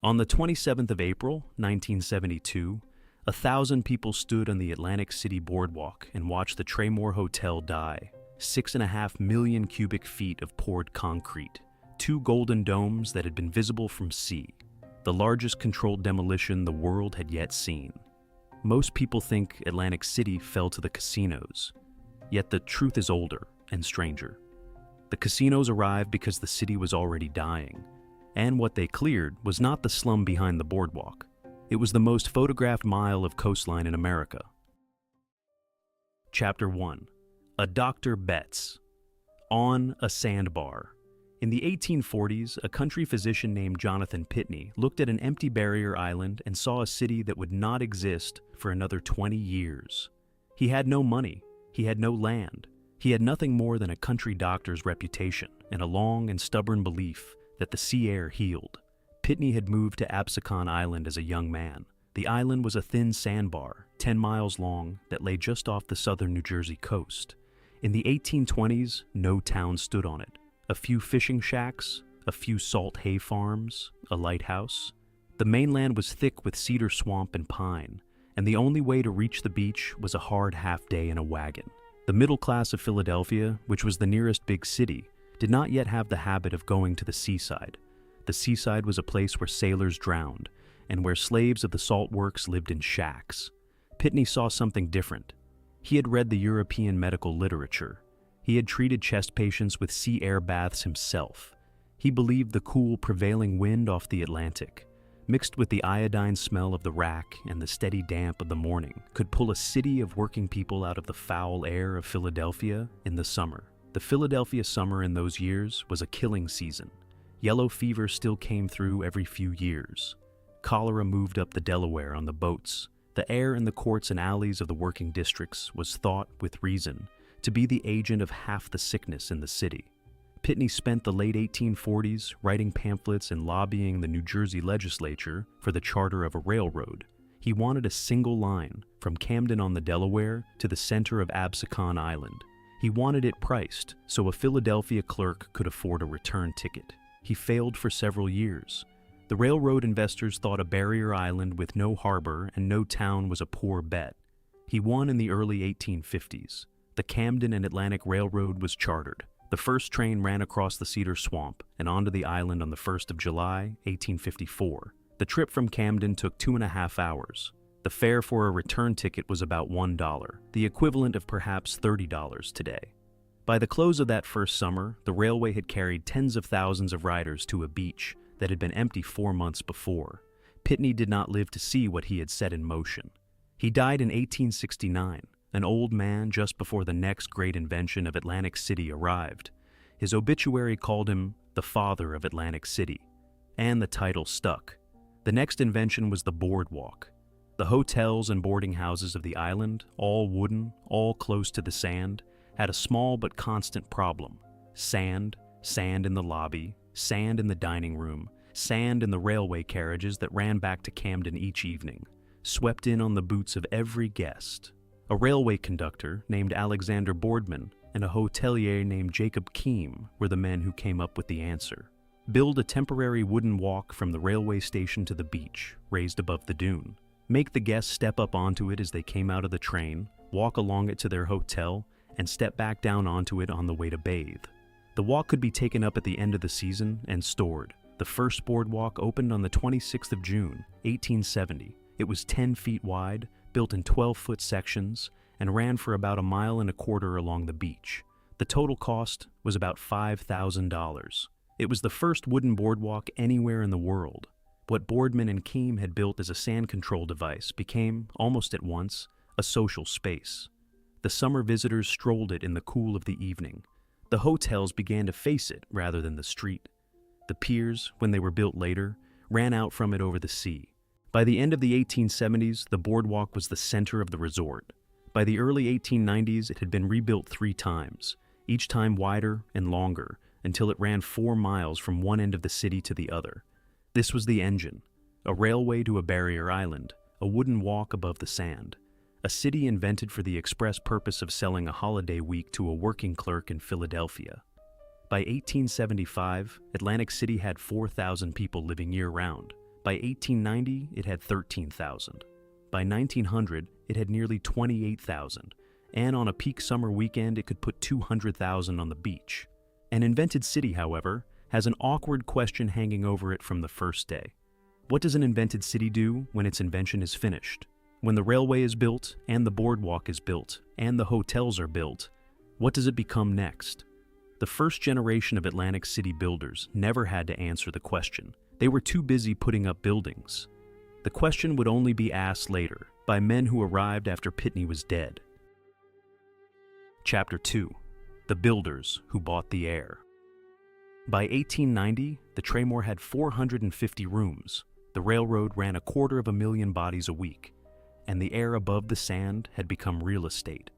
On the 27th of April, 1972, 1,000 people stood on the Atlantic City Boardwalk and watched the Traymore Hotel die. 6.5 million cubic feet of poured concrete, 2 golden domes that had been visible from sea, the largest controlled demolition the world had yet seen. Most people think Atlantic City fell to the casinos, yet the truth is older and stranger. The casinos arrived because the city was already dying, and what they cleared was not the slum behind the boardwalk. It was the most photographed mile of coastline in America. Chapter 1. A Dr. Betts. On a sandbar. In the 1840s, a country physician named Jonathan Pitney looked at an empty barrier island and saw a city that would not exist for another 20 years. He had no money, he had no land, he had nothing more than a country doctor's reputation and a long and stubborn belief that the sea air healed. Pitney had moved to Absecon Island as a young man. The island was a thin sandbar, 10 miles long, that lay just off the southern New Jersey coast. In the 1820s, no town stood on it. A few fishing shacks, a few salt hay farms, a lighthouse. The mainland was thick with cedar swamp and pine, and the only way to reach the beach was a hard half-day in a wagon. The middle class of Philadelphia, which was the nearest big city, did not yet have the habit of going to the seaside. The seaside was a place where sailors drowned, and where slaves of the salt works lived in shacks. Pitney saw something different. He had read the European medical literature. He had treated chest patients with sea air baths himself. He believed the cool, prevailing wind off the Atlantic, mixed with the iodine smell of the rack and the steady damp of the morning, could pull a city of working people out of the foul air of Philadelphia in the summer. The Philadelphia summer in those years was a killing season. Yellow fever still came through every few years. Cholera moved up the Delaware on the boats. The air in the courts and alleys of the working districts was thought, with reason, to be the agent of half the sickness in the city. Pitney spent the late 1840s writing pamphlets and lobbying the New Jersey legislature for the charter of a railroad. He wanted a single line from Camden on the Delaware to the center of Absecon Island. He wanted it priced so a Philadelphia clerk could afford a return ticket. He failed for several years. The railroad investors thought a barrier island with no harbor and no town was a poor bet. He won in the early 1850s. The Camden and Atlantic Railroad was chartered. The first train ran across the cedar swamp and onto the island on the 1st of July, 1854. The trip from Camden took 2.5 hours. The fare for a return ticket was about $1, the equivalent of perhaps $30 today. By the close of that first summer, the railway had carried tens of thousands of riders to a beach that had been empty 4 months before. Pitney did not live to see what he had set in motion. He died in 1869, an old man just before the next great invention of Atlantic City arrived. His obituary called him the father of Atlantic City, and the title stuck. The next invention was the boardwalk. The hotels and boarding houses of the island, all wooden, all close to the sand, had a small but constant problem. Sand in the lobby, sand in the dining room, sand in the railway carriages that ran back to Camden each evening, swept in on the boots of every guest. A railway conductor named Alexander Boardman and a hotelier named Jacob Keem were the men who came up with the answer. Build a temporary wooden walk from the railway station to the beach, raised above the dune. Make the guests step up onto it as they came out of the train, walk along it to their hotel, and step back down onto it on the way to bathe. The walk could be taken up at the end of the season and stored. The first boardwalk opened on the 26th of June, 1870. It was 10 feet wide, built in 12-foot sections, and ran for about 1.25 miles along the beach. The total cost was about $5,000. It was the first wooden boardwalk anywhere in the world. What Boardman and Keem had built as a sand control device became, almost at once, a social space. The summer visitors strolled it in the cool of the evening. The hotels began to face it rather than the street. The piers, when they were built later, ran out from it over the sea. By the end of the 1870s, the boardwalk was the center of the resort. By the early 1890s, it had been rebuilt 3 times, each time wider and longer, until it ran 4 miles from one end of the city to the other. This was the engine, a railway to a barrier island, a wooden walk above the sand, a city invented for the express purpose of selling a holiday week to a working clerk in Philadelphia. By 1875, Atlantic City had 4,000 people living year-round. By 1890, it had 13,000. By 1900, it had nearly 28,000, and on a peak summer weekend, it could put 200,000 on the beach. An invented city, however, has an awkward question hanging over it from the first day. What does an invented city do when its invention is finished? When the railway is built, and the boardwalk is built, and the hotels are built, what does it become next? The first generation of Atlantic City builders never had to answer the question. They were too busy putting up buildings. The question would only be asked later, by men who arrived after Pitney was dead. Chapter 2. The Builders Who Bought the Air. By 1890, the Traymore had 450 rooms, the railroad ran 250,000 bodies a week, and the air above the sand had become real estate.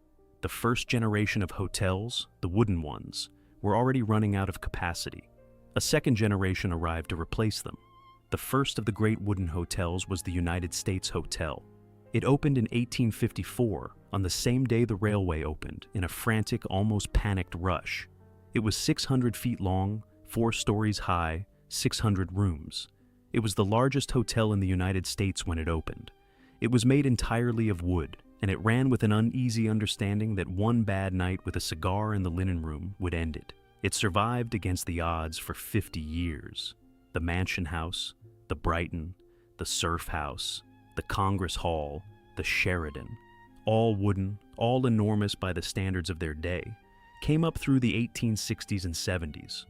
The first generation of hotels, the wooden ones, were already running out of capacity. A second generation arrived to replace them. The first of the great wooden hotels was the United States Hotel. It opened in 1854, on the same day the railway opened, in a frantic, almost panicked rush. It was 600 feet long, 4 stories high, 600 rooms. It was the largest hotel in the United States when it opened. It was made entirely of wood, and it ran with an uneasy understanding that one bad night with a cigar in the linen room would end it. It survived against the odds for 50 years. The Mansion House, the Brighton, the Surf House, the Congress Hall, the Sheridan, all wooden, all enormous by the standards of their day, came up through the 1860s and 70s.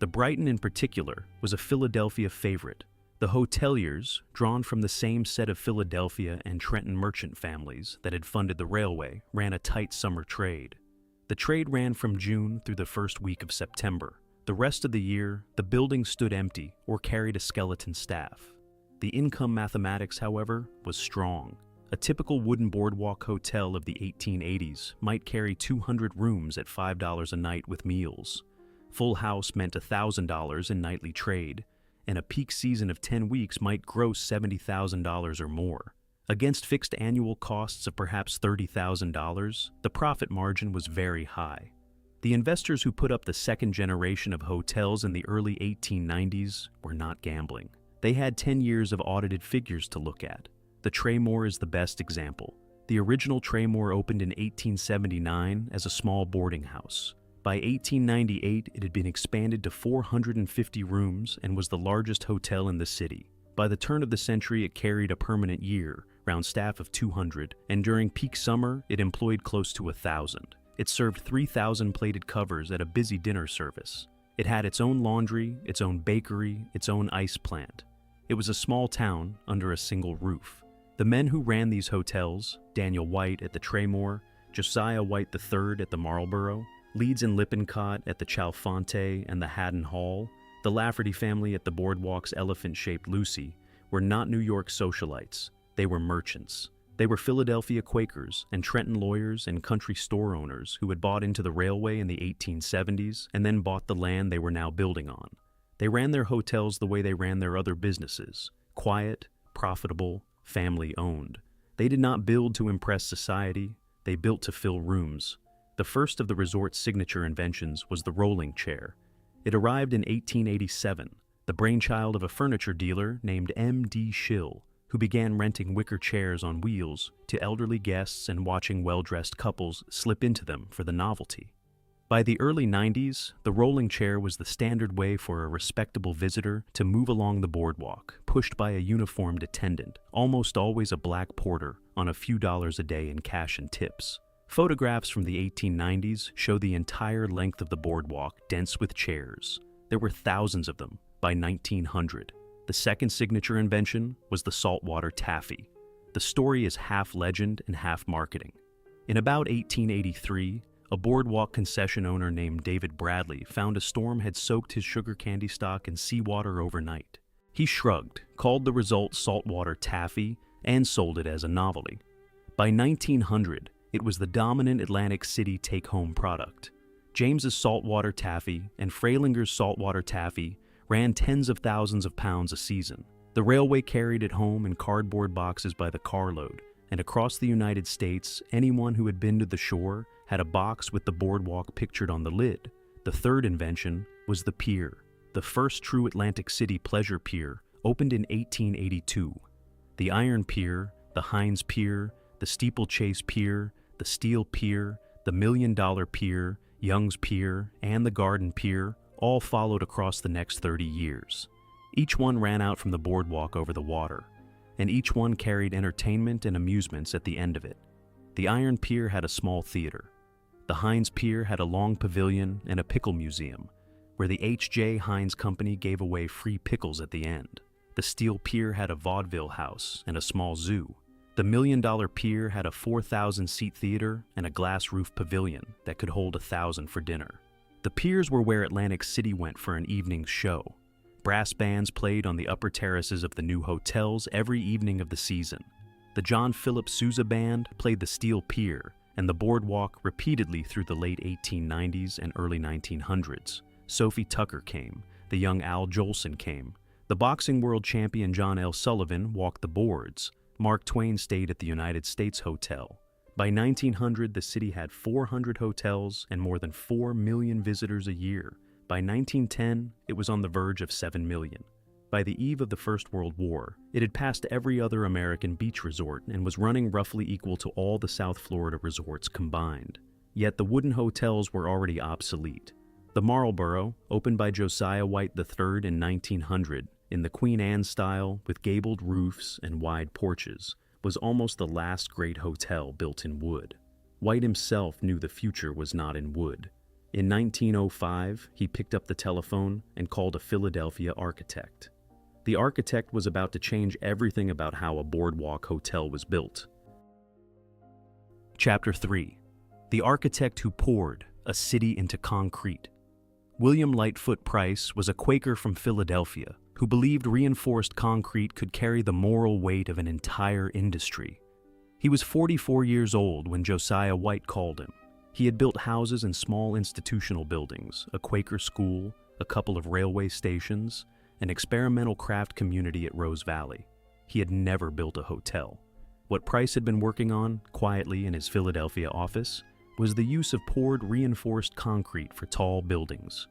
The Brighton in particular was a Philadelphia favorite. The hoteliers, drawn from the same set of Philadelphia and Trenton merchant families that had funded the railway, ran a tight summer trade. The trade ran from June through the first week of September. The rest of the year, the building stood empty or carried a skeleton staff. The income mathematics, however, was strong. A typical wooden boardwalk hotel of the 1880s might carry 200 rooms at $5 a night with meals. Full house meant $1,000 in nightly trade, and a peak season of 10 weeks might gross $70,000 or more. Against fixed annual costs of perhaps $30,000, the profit margin was very high. The investors who put up the second generation of hotels in the early 1890s were not gambling. They had 10 years of audited figures to look at. The Traymore is the best example. The original Traymore opened in 1879 as a small boarding house. By 1898, it had been expanded to 450 rooms and was the largest hotel in the city. By the turn of the century, it carried a permanent year, round staff of 200, and during peak summer, it employed close to 1,000. It served 3,000 plated covers at a busy dinner service. It had its own laundry, its own bakery, its own ice plant. It was a small town under a single roof. The men who ran these hotels, Daniel White at the Traymore, Josiah White III at the Marlborough, Leeds and Lippincott at the Chalfonte and the Haddon Hall, the Lafferty family at the Boardwalk's elephant-shaped Lucy, were not New York socialites. They were merchants. They were Philadelphia Quakers and Trenton lawyers and country store owners who had bought into the railway in the 1870s and then bought the land they were now building on. They ran their hotels the way they ran their other businesses, quiet, profitable, family-owned. They did not build to impress society, they built to fill rooms. The first of the resort's signature inventions was the rolling chair. It arrived in 1887, the brainchild of a furniture dealer named M.D. Schill, who began renting wicker chairs on wheels to elderly guests and watching well-dressed couples slip into them for the novelty. By the early 90s, the rolling chair was the standard way for a respectable visitor to move along the boardwalk, pushed by a uniformed attendant, almost always a black porter, on a few dollars a day in cash and tips. Photographs from the 1890s show the entire length of the boardwalk dense with chairs. There were thousands of them by 1900. The second signature invention was the saltwater taffy. The story is half legend and half marketing. In about 1883, a boardwalk concession owner named David Bradley found a storm had soaked his sugar candy stock in seawater overnight. He shrugged, called the result saltwater taffy, and sold it as a novelty. By 1900, it was the dominant Atlantic City take-home product. James's saltwater taffy and Frailinger's saltwater taffy ran tens of thousands of pounds a season. The railway carried it home in cardboard boxes by the carload, and across the United States, anyone who had been to the shore had a box with the boardwalk pictured on the lid. The third invention was the pier. The first true Atlantic City pleasure pier opened in 1882. The Iron Pier, the Heinz Pier, the Steeplechase Pier, the Steel Pier, the $1 Million Pier, Young's Pier, and the Garden Pier all followed across the next 30 years. Each one ran out from the boardwalk over the water, and each one carried entertainment and amusements at the end of it. The Iron Pier had a small theater. The Heinz Pier had a long pavilion and a pickle museum, where the H.J. Heinz Company gave away free pickles at the end. The Steel Pier had a vaudeville house and a small zoo. The $1 Million Pier had a 4,000-seat theater and a glass-roof pavilion that could hold 1,000 for dinner. The piers were where Atlantic City went for an evening's show. Brass bands played on the upper terraces of the new hotels every evening of the season. The John Philip Sousa Band played the Steel Pier and the boardwalk repeatedly through the late 1890s and early 1900s. Sophie Tucker came. The young Al Jolson came. The boxing world champion John L. Sullivan walked the boards. Mark Twain stayed at the United States Hotel. By 1900, the city had 400 hotels and more than 4 million visitors a year. By 1910, it was on the verge of 7 million. By the eve of the First World War, it had passed every other American beach resort and was running roughly equal to all the South Florida resorts combined. Yet the wooden hotels were already obsolete. The Marlborough, opened by Josiah White III in 1900, in the Queen Anne style with gabled roofs and wide porches, was almost the last great hotel built in wood. White himself knew the future was not in wood. In 1905, he picked up the telephone and called a Philadelphia architect. The architect was about to change everything about how a boardwalk hotel was built. Chapter 3. The Architect Who Poured a City into Concrete. William Lightfoot Price was a Quaker from Philadelphia who believed reinforced concrete could carry the moral weight of an entire industry. He was 44 years old when Josiah White called him. He had built houses and small institutional buildings, a Quaker school, a couple of railway stations, an experimental craft community at Rose Valley. He had never built a hotel. What Price had been working on, quietly in his Philadelphia office, was the use of poured reinforced concrete for tall buildings.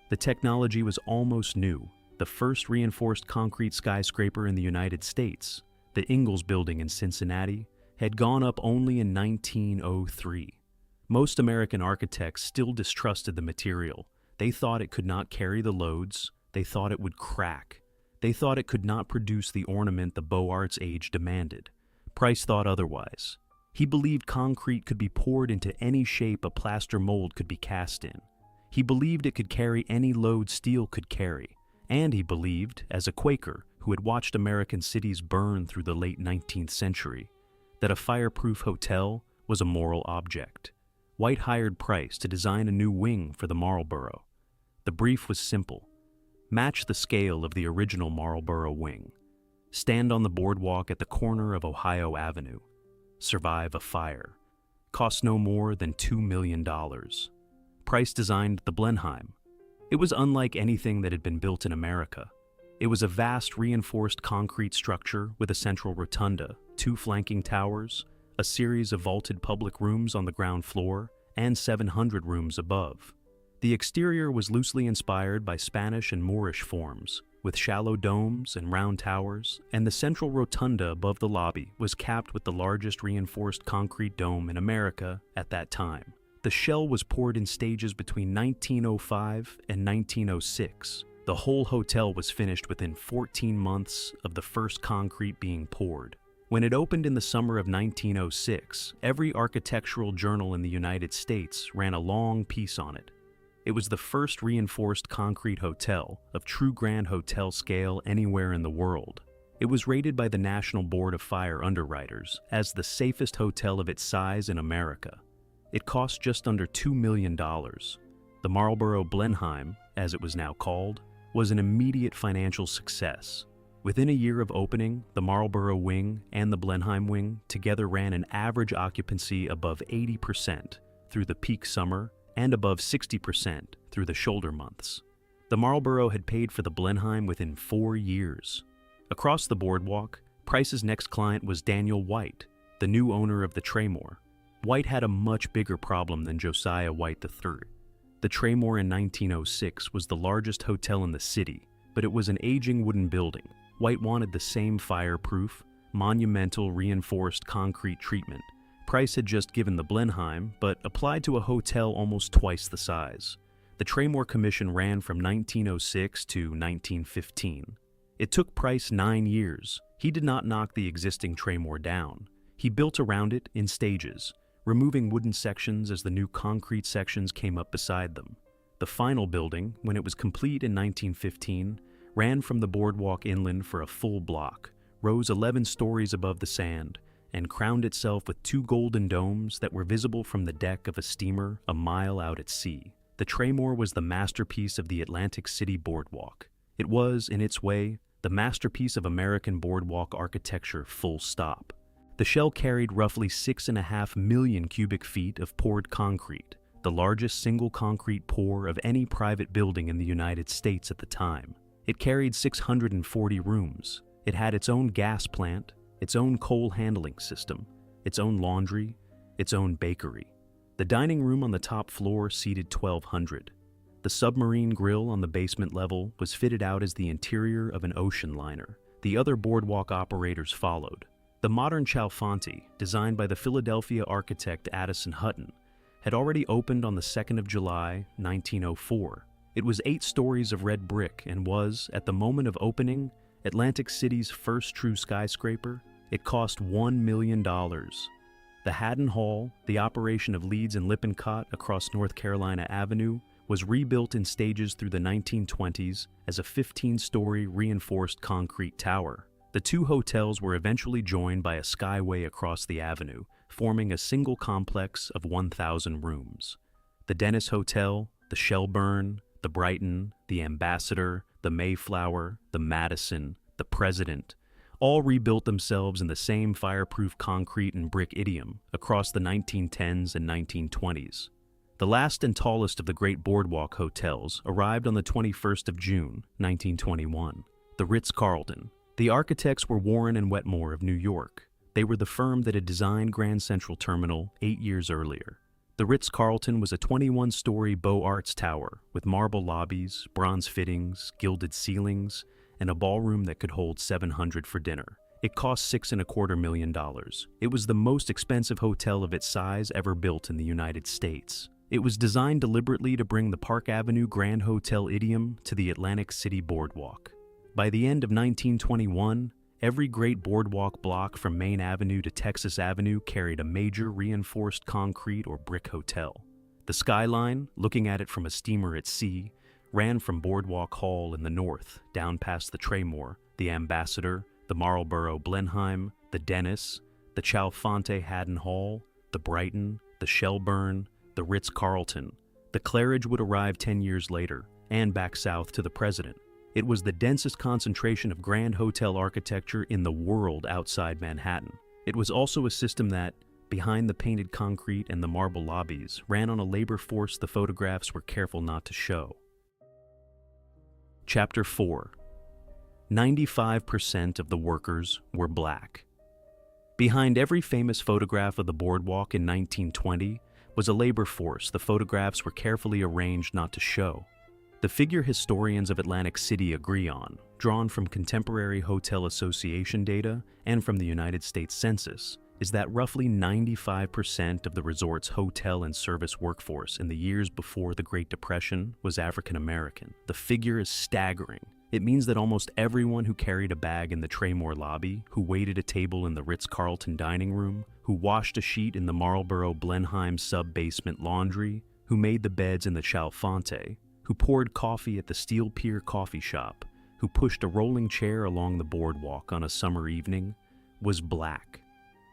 The technology was almost new. The first reinforced concrete skyscraper in the United States, the Ingalls Building in Cincinnati, had gone up only in 1903. Most American architects still distrusted the material. They thought it could not carry the loads. They thought it would crack. They thought it could not produce the ornament the Beaux Arts age demanded. Price thought otherwise. He believed concrete could be poured into any shape a plaster mold could be cast in. He believed it could carry any load steel could carry. And he believed, as a Quaker who had watched American cities burn through the late 19th century, that a fireproof hotel was a moral object. White hired Price to design a new wing for the Marlborough. The brief was simple. Match the scale of the original Marlborough wing. Stand on the boardwalk at the corner of Ohio Avenue. Survive a fire. Cost no more than $2 million. Price designed the Blenheim. It was unlike anything that had been built in America. It was a vast reinforced concrete structure with a central rotunda, 2 flanking towers, a series of vaulted public rooms on the ground floor, and 700 rooms above. The exterior was loosely inspired by Spanish and Moorish forms, with shallow domes and round towers, and the central rotunda above the lobby was capped with the largest reinforced concrete dome in America at that time. The shell was poured in stages between 1905 and 1906. The whole hotel was finished within 14 months of the first concrete being poured. When it opened in the summer of 1906, every architectural journal in the United States ran a long piece on it. It was the first reinforced concrete hotel of true grand hotel scale anywhere in the world. It was rated by the National Board of Fire Underwriters as the safest hotel of its size in America. It cost just under $2 million. The Marlborough-Blenheim, as it was now called, was an immediate financial success. Within a year of opening, the Marlborough wing and the Blenheim wing together ran an average occupancy above 80% through the peak summer and above 60% through the shoulder months. The Marlborough had paid for the Blenheim within 4 years. Across the boardwalk, Price's next client was Daniel White, the new owner of the Traymore. White had a much bigger problem than Josiah White III. The Traymore in 1906 was the largest hotel in the city, but it was an aging wooden building. White wanted the same fireproof, monumental reinforced concrete treatment Price had just given the Blenheim, but applied to a hotel almost twice the size. The Traymore Commission ran from 1906 to 1915. It took Price 9 years. He did not knock the existing Traymore down. He built around it in stages, removing wooden sections as the new concrete sections came up beside them. The final building, when it was complete in 1915, ran from the boardwalk inland for a full block, rose 11 stories above the sand, and crowned itself with 2 golden domes that were visible from the deck of a steamer a mile out at sea. The Traymore was the masterpiece of the Atlantic City Boardwalk. It was, in its way, the masterpiece of American boardwalk architecture, full stop. The shell carried roughly 6.5 million cubic feet of poured concrete, the largest single concrete pour of any private building in the United States at the time. It carried 640 rooms. It had its own gas plant, its own coal handling system, its own laundry, its own bakery. The dining room on the top floor seated 1,200. The submarine grill on the basement level was fitted out as the interior of an ocean liner. The other boardwalk operators followed. The modern Chalfonte, designed by the Philadelphia architect Addison Hutton, had already opened on the 2nd of July, 1904. It was 8 stories of red brick and was, at the moment of opening, Atlantic City's first true skyscraper. It cost $1 million. The Haddon Hall, the operation of Leeds and Lippincott across North Carolina Avenue, was rebuilt in stages through the 1920s as a 15-story reinforced concrete tower. The 2 hotels were eventually joined by a skyway across the avenue, forming a single complex of 1,000 rooms. The Dennis Hotel, the Shelburne, the Brighton, the Ambassador, the Mayflower, the Madison, the President, all rebuilt themselves in the same fireproof concrete and brick idiom across the 1910s and 1920s. The last and tallest of the great boardwalk hotels arrived on the 21st of June, 1921, the Ritz-Carlton. The architects were Warren and Wetmore of New York. They were the firm that had designed Grand Central Terminal 8 years earlier. The Ritz-Carlton was a 21-story Beaux Arts tower with marble lobbies, bronze fittings, gilded ceilings, and a ballroom that could hold 700 for dinner. It cost $6.25 million. It was the most expensive hotel of its size ever built in the United States. It was designed deliberately to bring the Park Avenue Grand Hotel idiom to the Atlantic City Boardwalk. By the end of 1921, every great boardwalk block from Main Avenue to Texas Avenue carried a major reinforced concrete or brick hotel. The skyline, looking at it from a steamer at sea, ran from Boardwalk Hall in the north, down past the Traymore, the Ambassador, the Marlborough-Blenheim, the Dennis, the Chalfonte Haddon Hall, the Brighton, the Shelburne, the Ritz-Carlton. The Claridge would arrive 10 years later, and back south to the President. It was the densest concentration of grand hotel architecture in the world outside Manhattan. It was also a system that, behind the painted concrete and the marble lobbies, ran on a labor force the photographs were careful not to show. Chapter 4. 95% of the workers were black. Behind every famous photograph of the boardwalk in 1920 was a labor force the photographs were carefully arranged not to show. The figure historians of Atlantic City agree on, drawn from contemporary hotel association data and from the United States Census, is that roughly 95% of the resort's hotel and service workforce in the years before the Great Depression was African American. The figure is staggering. It means that almost everyone who carried a bag in the Traymore lobby, who waited a table in the Ritz-Carlton dining room, who washed a sheet in the Marlborough-Blenheim sub-basement laundry, who made the beds in the Chalfonte, who poured coffee at the Steel Pier coffee shop, who pushed a rolling chair along the boardwalk on a summer evening, was black.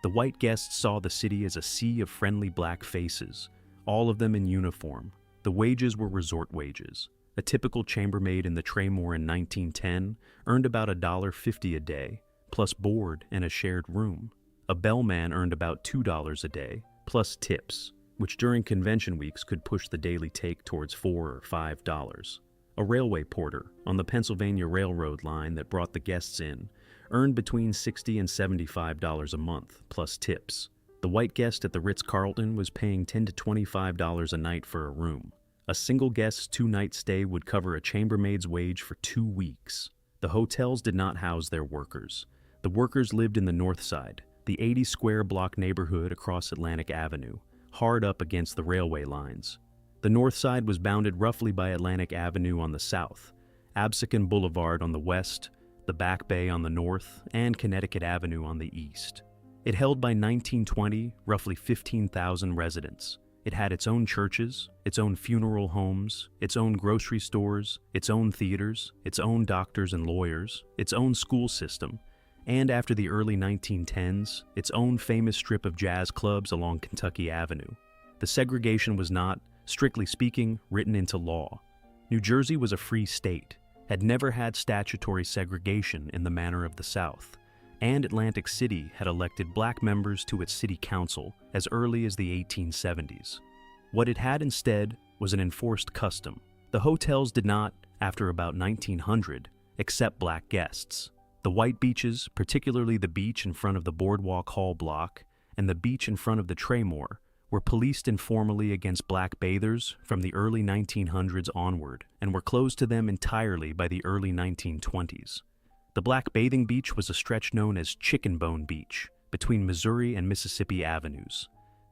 The white guests saw the city as a sea of friendly black faces, all of them in uniform. The wages were resort wages. A typical chambermaid in the Traymore in 1910 earned about $1.50 a day, plus board and a shared room. A bellman earned about $2 a day, plus tips, which during convention weeks could push the daily take towards $4 or $5. A railway porter on the Pennsylvania Railroad line that brought the guests in earned between $60 and $75 a month, plus tips. The white guest at the Ritz-Carlton was paying $10 to $25 a night for a room. A single guest's 2-night stay would cover a chambermaid's wage for 2 weeks. The hotels did not house their workers. The workers lived in the North Side, the 80-square-block neighborhood across Atlantic Avenue, hard up against the railway lines. The North Side was bounded roughly by Atlantic Avenue on the south, Absecon Boulevard on the west, the Back Bay on the north, and Connecticut Avenue on the east. It held by 1920 roughly 15,000 residents. It had its own churches, its own funeral homes, its own grocery stores, its own theaters, its own doctors and lawyers, its own school system, and after the early 1910s, its own famous strip of jazz clubs along Kentucky Avenue. The segregation was not, strictly speaking, written into law. New Jersey was a free state, had never had statutory segregation in the manner of the South, and Atlantic City had elected black members to its city council as early as the 1870s. What it had instead was an enforced custom. The hotels did not, after about 1900, accept black guests. The white beaches, particularly the beach in front of the Boardwalk Hall block and the beach in front of the Traymore, were policed informally against black bathers from the early 1900s onward and were closed to them entirely by the early 1920s. The black bathing beach was a stretch known as Chicken Bone Beach, between Missouri and Mississippi Avenues.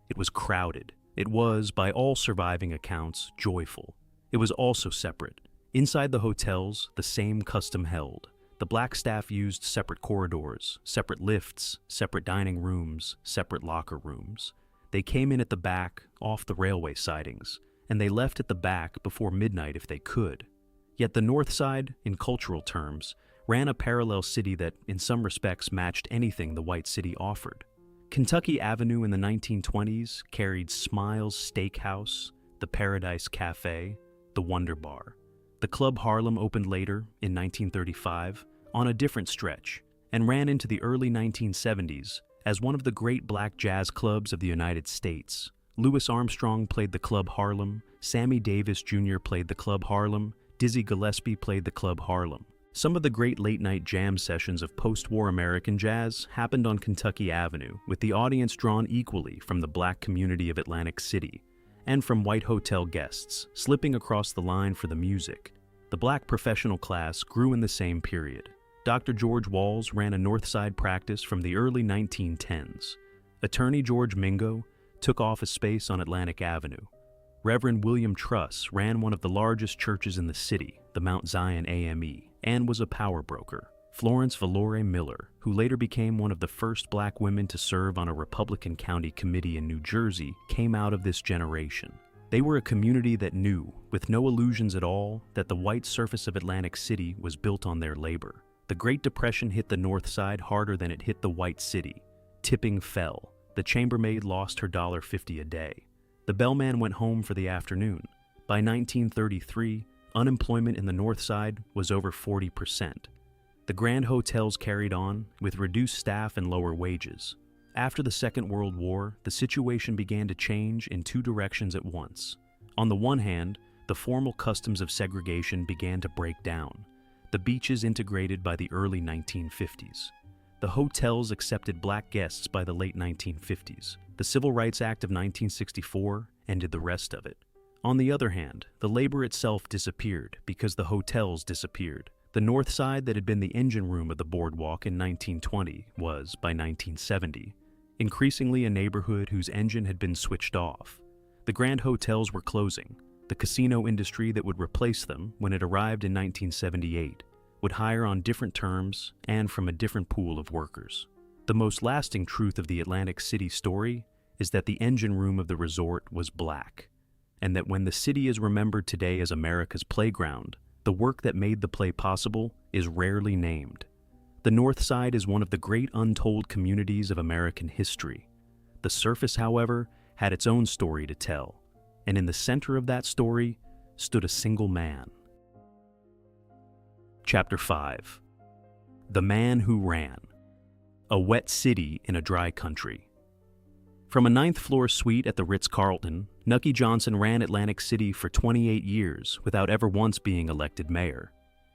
It was crowded. It was, by all surviving accounts, joyful. It was also separate. Inside the hotels, the same custom held. The black staff used separate corridors, separate lifts, separate dining rooms, separate locker rooms. They came in at the back, off the railway sidings, and they left at the back before midnight if they could. Yet the North Side, in cultural terms, ran a parallel city that, in some respects, matched anything the white city offered. Kentucky Avenue in the 1920s carried Smiles Steakhouse, the Paradise Cafe, the Wonder Bar. The Club Harlem opened later, in 1935, on a different stretch, and ran into the early 1970s as one of the great black jazz clubs of the United States. Louis Armstrong played the Club Harlem, Sammy Davis Jr. played the Club Harlem, Dizzy Gillespie played the Club Harlem. Some of the great late-night jam sessions of post-war American jazz happened on Kentucky Avenue, with the audience drawn equally from the black community of Atlantic City and from white hotel guests, slipping across the line for the music. The black professional class grew in the same period. Dr. George Walls ran a North Side practice from the early 1910s. Attorney George Mingo took office space on Atlantic Avenue. Reverend William Truss ran one of the largest churches in the city, the Mount Zion AME, and was a power broker. Florence Valore Miller, who later became one of the first black women to serve on a Republican county committee in New Jersey, came out of this generation. They were a community that knew, with no illusions at all, that the white surface of Atlantic City was built on their labor. The Great Depression hit the North Side harder than it hit the white city. Tipping fell. The chambermaid lost her $1.50 a day. The bellman went home for the afternoon. By 1933, unemployment in the North Side was over 40%. The grand hotels carried on, with reduced staff and lower wages. After the Second World War, the situation began to change in two directions at once. On the one hand, the formal customs of segregation began to break down. The beaches integrated by the early 1950s. The hotels accepted black guests by the late 1950s. The Civil Rights Act of 1964 ended the rest of it. On the other hand, the labor itself disappeared because the hotels disappeared. The North Side that had been the engine room of the boardwalk in 1920 was, by 1970, increasingly a neighborhood whose engine had been switched off. The grand hotels were closing. The casino industry that would replace them when it arrived in 1978 would hire on different terms and from a different pool of workers. The most lasting truth of the Atlantic City story is that the engine room of the resort was black, and that when the city is remembered today as America's playground, the work that made the play possible is rarely named. The North Side is one of the great untold communities of American history. The surface, however, had its own story to tell, and in the center of that story stood a single man. Chapter 5. The Man Who Ran. A wet city in a dry country. From a 9th-floor suite at the Ritz-Carlton, Nucky Johnson ran Atlantic City for 28 years without ever once being elected mayor.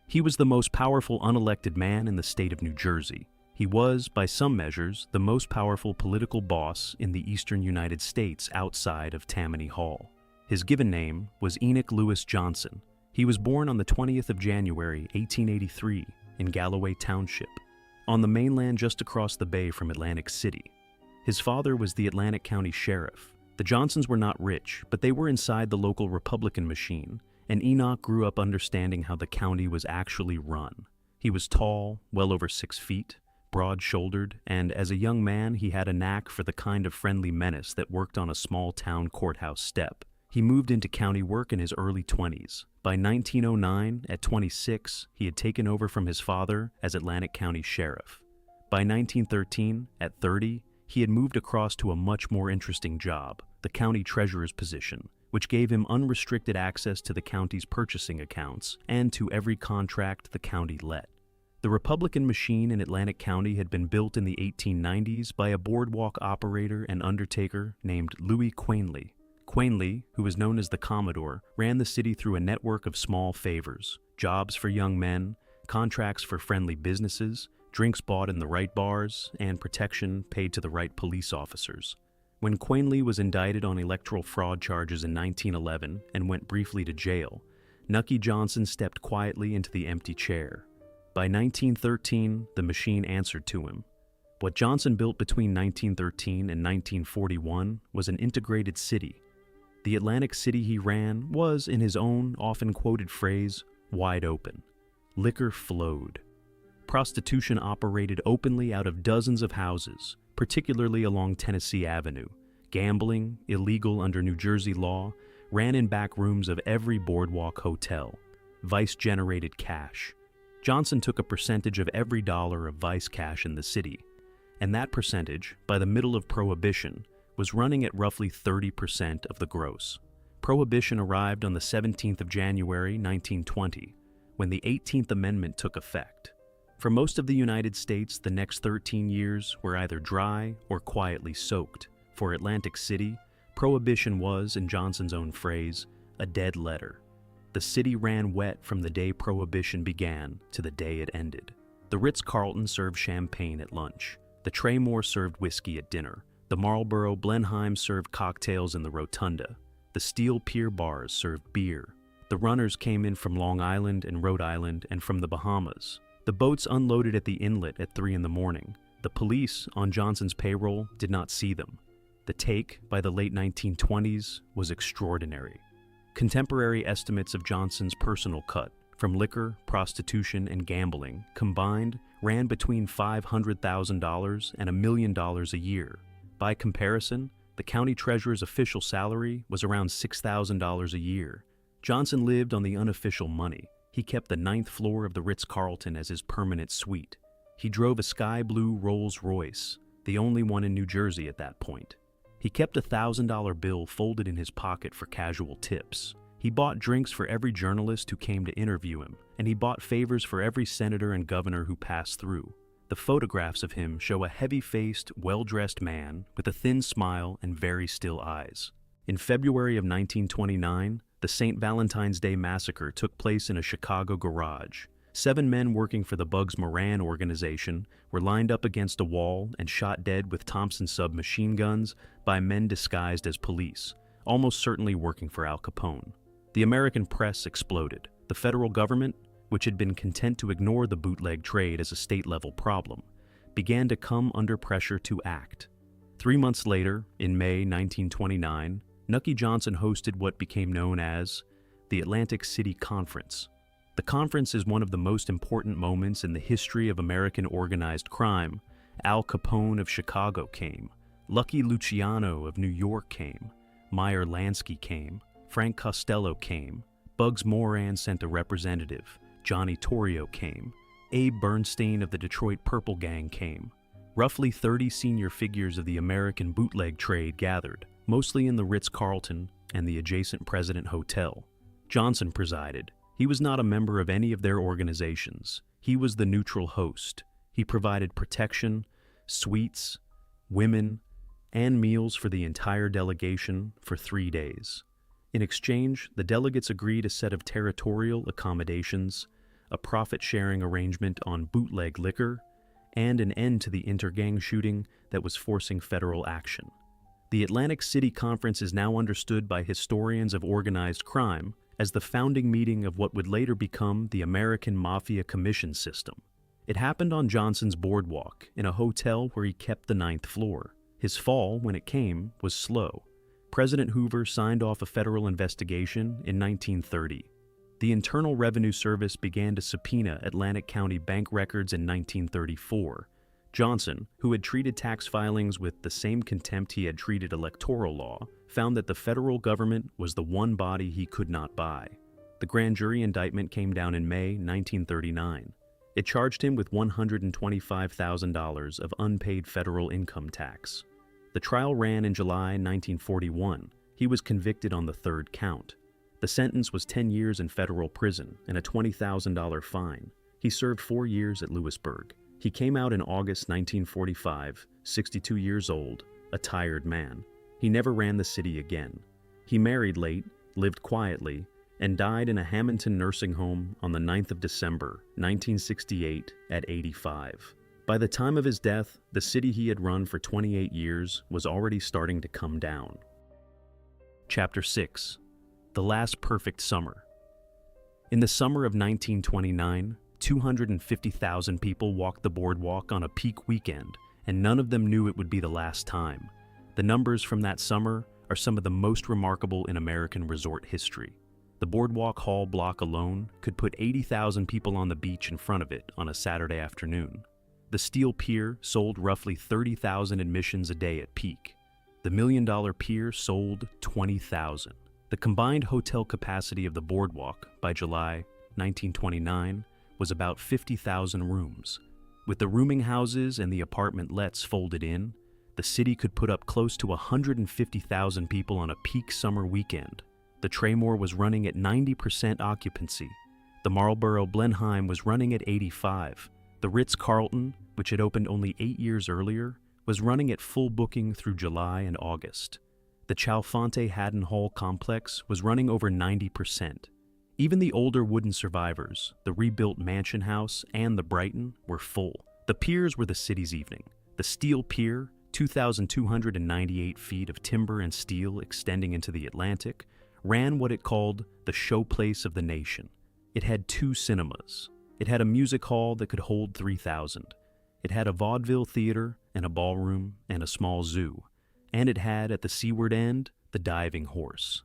He was the most powerful unelected man in the state of New Jersey. He was, by some measures, the most powerful political boss in the eastern United States outside of Tammany Hall. His given name was Enoch Louis Johnson. He was born on the 20th of January, 1883, in Galloway Township, on the mainland just across the bay from Atlantic City. His father was the Atlantic County Sheriff. The Johnsons were not rich, but they were inside the local Republican machine, and Enoch grew up understanding how the county was actually run. He was tall, well over 6 feet, broad-shouldered, and as a young man he had a knack for the kind of friendly menace that worked on a small-town courthouse step. He moved into county work in his early 20s. By 1909, at 26, he had taken over from his father as Atlantic County Sheriff. By 1913, at 30, he had moved across to a much more interesting job, the county treasurer's position, which gave him unrestricted access to the county's purchasing accounts and to every contract the county let. The Republican machine in Atlantic County had been built in the 1890s by a boardwalk operator and undertaker named Louis Quainley. Quainley, who was known as the Commodore, ran the city through a network of small favors, jobs for young men, contracts for friendly businesses, drinks bought in the right bars, and protection paid to the right police officers. When Quainley was indicted on electoral fraud charges in 1911 and went briefly to jail, Nucky Johnson stepped quietly into the empty chair. By 1913, the machine answered to him. What Johnson built between 1913 and 1941 was an integrated city. The Atlantic City he ran was, in his own often quoted phrase, wide open. Liquor flowed. Prostitution operated openly out of dozens of houses, particularly along Tennessee Avenue. Gambling, illegal under New Jersey law, ran in back rooms of every boardwalk hotel. Vice generated cash. Johnson took a percentage of every dollar of vice cash in the city, and that percentage, by the middle of Prohibition, was running at roughly 30% of the gross. Prohibition arrived on the 17th of January, 1920, when the 18th Amendment took effect. For most of the United States, the next 13 years were either dry or quietly soaked. For Atlantic City, Prohibition was, in Johnson's own phrase, a dead letter. The city ran wet from the day Prohibition began to the day it ended. The Ritz-Carlton served champagne at lunch. The Traymore served whiskey at dinner. The Marlborough-Blenheim served cocktails in the rotunda. The Steel Pier bars served beer. The runners came in from Long Island and Rhode Island and from the Bahamas. The boats unloaded at the inlet at 3 in the morning. The police, on Johnson's payroll, did not see them. The take, by the late 1920s, was extraordinary. Contemporary estimates of Johnson's personal cut, from liquor, prostitution, and gambling, combined, ran between $500,000 and $1 million a year. By comparison, the county treasurer's official salary was around $6,000 a year. Johnson lived on the unofficial money. He kept the 9th floor of the Ritz-Carlton as his permanent suite. He drove a sky blue Rolls-Royce, the only one in New Jersey at that point. He kept a $1,000 bill folded in his pocket for casual tips. He bought drinks for every journalist who came to interview him, and he bought favors for every senator and governor who passed through. The photographs of him show a heavy-faced, well-dressed man with a thin smile and very still eyes. In February of 1929, the St. Valentine's Day Massacre took place in a Chicago garage. 7 men working for the Bugs Moran organization were lined up against a wall and shot dead with Thompson submachine guns by men disguised as police, almost certainly working for Al Capone. The American press exploded. The federal government, which had been content to ignore the bootleg trade as a state-level problem, began to come under pressure to act. 3 months later, in May 1929, Nucky Johnson hosted what became known as the Atlantic City Conference. The conference is one of the most important moments in the history of American organized crime. Al Capone of Chicago came. Lucky Luciano of New York came. Meyer Lansky came. Frank Costello came. Bugs Moran sent a representative. Johnny Torrio came. Abe Bernstein of the Detroit Purple Gang came. Roughly 30 senior figures of the American bootleg trade gathered, mostly in the Ritz-Carlton and the adjacent President Hotel. Johnson presided. He was not a member of any of their organizations. He was the neutral host. He provided protection, suites, women, and meals for the entire delegation for 3 days. In exchange, the delegates agreed a set of territorial accommodations, a profit-sharing arrangement on bootleg liquor, and an end to the intergang shooting that was forcing federal action. The Atlantic City Conference is now understood by historians of organized crime as the founding meeting of what would later become the American Mafia Commission System. It happened on Johnson's boardwalk, in a hotel where he kept the 9th floor. His fall, when it came, was slow. President Hoover signed off a federal investigation in 1930. The Internal Revenue Service began to subpoena Atlantic County bank records in 1934. Johnson, who had treated tax filings with the same contempt he had treated electoral law, found that the federal government was the one body he could not buy. The grand jury indictment came down in May 1939. It charged him with $125,000 of unpaid federal income tax. The trial ran in July 1941. He was convicted on the 3rd count. The sentence was 10 years in federal prison and a $20,000 fine. He served 4 years at Lewisburg. He came out in August 1945, 62 years old, a tired man. He never ran the city again. He married late, lived quietly, and died in a Hamilton nursing home on the 9th of December, 1968, at 85. By the time of his death, the city he had run for 28 years was already starting to come down. Chapter 6. The Last Perfect Summer. In the summer of 1929, 250,000 people walked the boardwalk on a peak weekend, and none of them knew it would be the last time. The numbers from that summer are some of the most remarkable in American resort history. The Boardwalk Hall block alone could put 80,000 people on the beach in front of it on a Saturday afternoon. The Steel Pier sold roughly 30,000 admissions a day at peak. The $1 Million Pier sold 20,000. The combined hotel capacity of the boardwalk by July 1929 was about 50,000 rooms. With the rooming houses and the apartment lets folded in, the city could put up close to 150,000 people on a peak summer weekend. The Traymore was running at 90% occupancy. The Marlborough-Blenheim was running at 85%. The Ritz-Carlton, which had opened only 8 years earlier, was running at full booking through July and August. The Chalfonte Haddon Hall complex was running over 90%. Even the older wooden survivors, the rebuilt Mansion House and the Brighton, were full. The piers were the city's evening. The Steel Pier, 2,298 feet of timber and steel extending into the Atlantic, ran what it called the showplace of the nation. It had 2 cinemas. It had a music hall that could hold 3,000. It had a vaudeville theater and a ballroom and a small zoo. And it had, at the seaward end, the Diving Horse.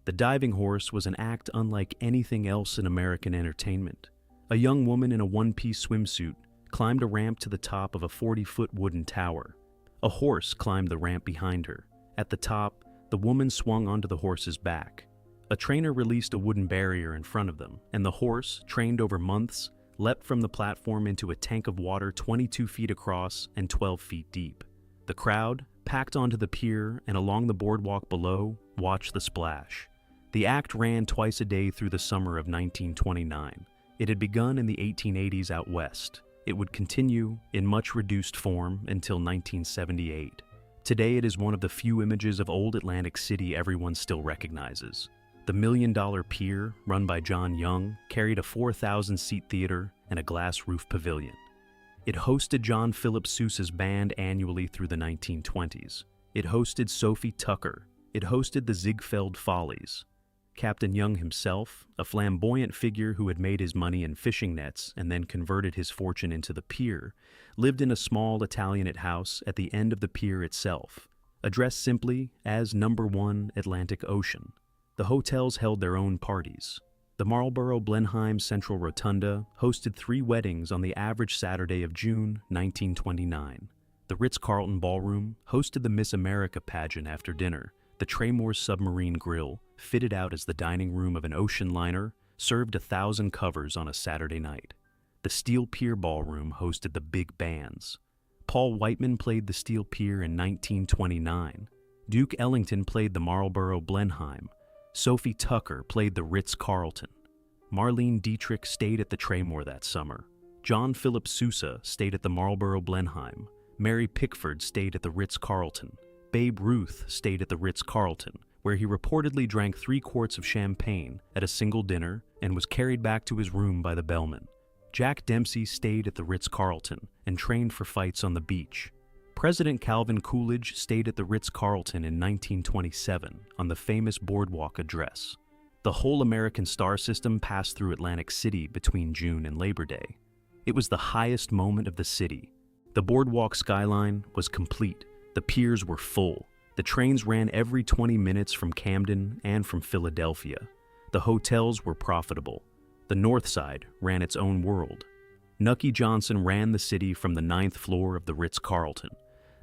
The Diving Horse was an act unlike anything else in American entertainment. A young woman in a one-piece swimsuit climbed a ramp to the top of a 40-foot wooden tower. A horse climbed the ramp behind her. At the top, the woman swung onto the horse's back. A trainer released a wooden barrier in front of them, and the horse, trained over months, leapt from the platform into a tank of water 22 feet across and 12 feet deep. The crowd, packed onto the pier and along the boardwalk below, watched the splash. The act ran twice a day through the summer of 1929. It had begun in the 1880s out west. It would continue in much reduced form until 1978. Today it is one of the few images of old Atlantic City everyone still recognizes. The $1 Million Pier, run by John Young, carried a 4,000-seat theater and a glass-roof pavilion. It hosted John Philip Sousa's band annually through the 1920s. It hosted Sophie Tucker. It hosted the Ziegfeld Follies. Captain Young himself, a flamboyant figure who had made his money in fishing nets and then converted his fortune into the pier, lived in a small Italianate house at the end of the pier itself, addressed simply as Number 1 Atlantic Ocean. The hotels held their own parties. The Marlborough-Blenheim Central Rotunda hosted 3 weddings on the average Saturday of June 1929. The Ritz-Carlton Ballroom hosted the Miss America pageant after dinner. The Traymore Submarine Grill, fitted out as the dining room of an ocean liner, served 1,000 covers on a Saturday night. The Steel Pier Ballroom hosted the big bands. Paul Whiteman played the Steel Pier in 1929. Duke Ellington played the Marlborough-Blenheim. Sophie Tucker played the Ritz-Carlton. Marlene Dietrich stayed at the Traymore that summer. John Philip Sousa stayed at the Marlborough-Blenheim. Mary Pickford stayed at the Ritz-Carlton. Babe Ruth stayed at the Ritz-Carlton, where he reportedly drank 3 quarts of champagne at a single dinner and was carried back to his room by the bellman. Jack Dempsey stayed at the Ritz-Carlton and trained for fights on the beach. President Calvin Coolidge stayed at the Ritz-Carlton in 1927 on the famous Boardwalk Address. The whole American star system passed through Atlantic City between June and Labor Day. It was the highest moment of the city. The boardwalk skyline was complete. The piers were full. The trains ran every 20 minutes from Camden and from Philadelphia. The hotels were profitable. The North Side ran its own world. Nucky Johnson ran the city from the 9th floor of the Ritz-Carlton.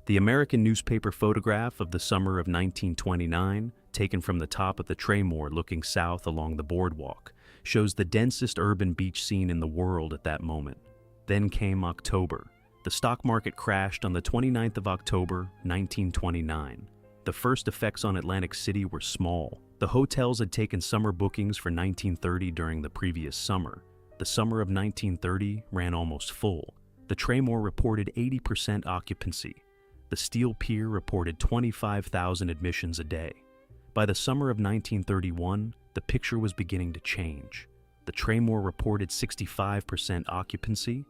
The American newspaper photograph of the summer of 1929, taken from the top of the Traymore looking south along the boardwalk, shows the densest urban beach scene in the world at that moment. Then came October. The stock market crashed on the 29th of October, 1929. The first effects on Atlantic City were small. The hotels had taken summer bookings for 1930 during the previous summer. The summer of 1930 ran almost full. The Traymore reported 80% occupancy. The Steel Pier reported 25,000 admissions a day. By the summer of 1931, the picture was beginning to change. The Traymore reported 65% occupancy.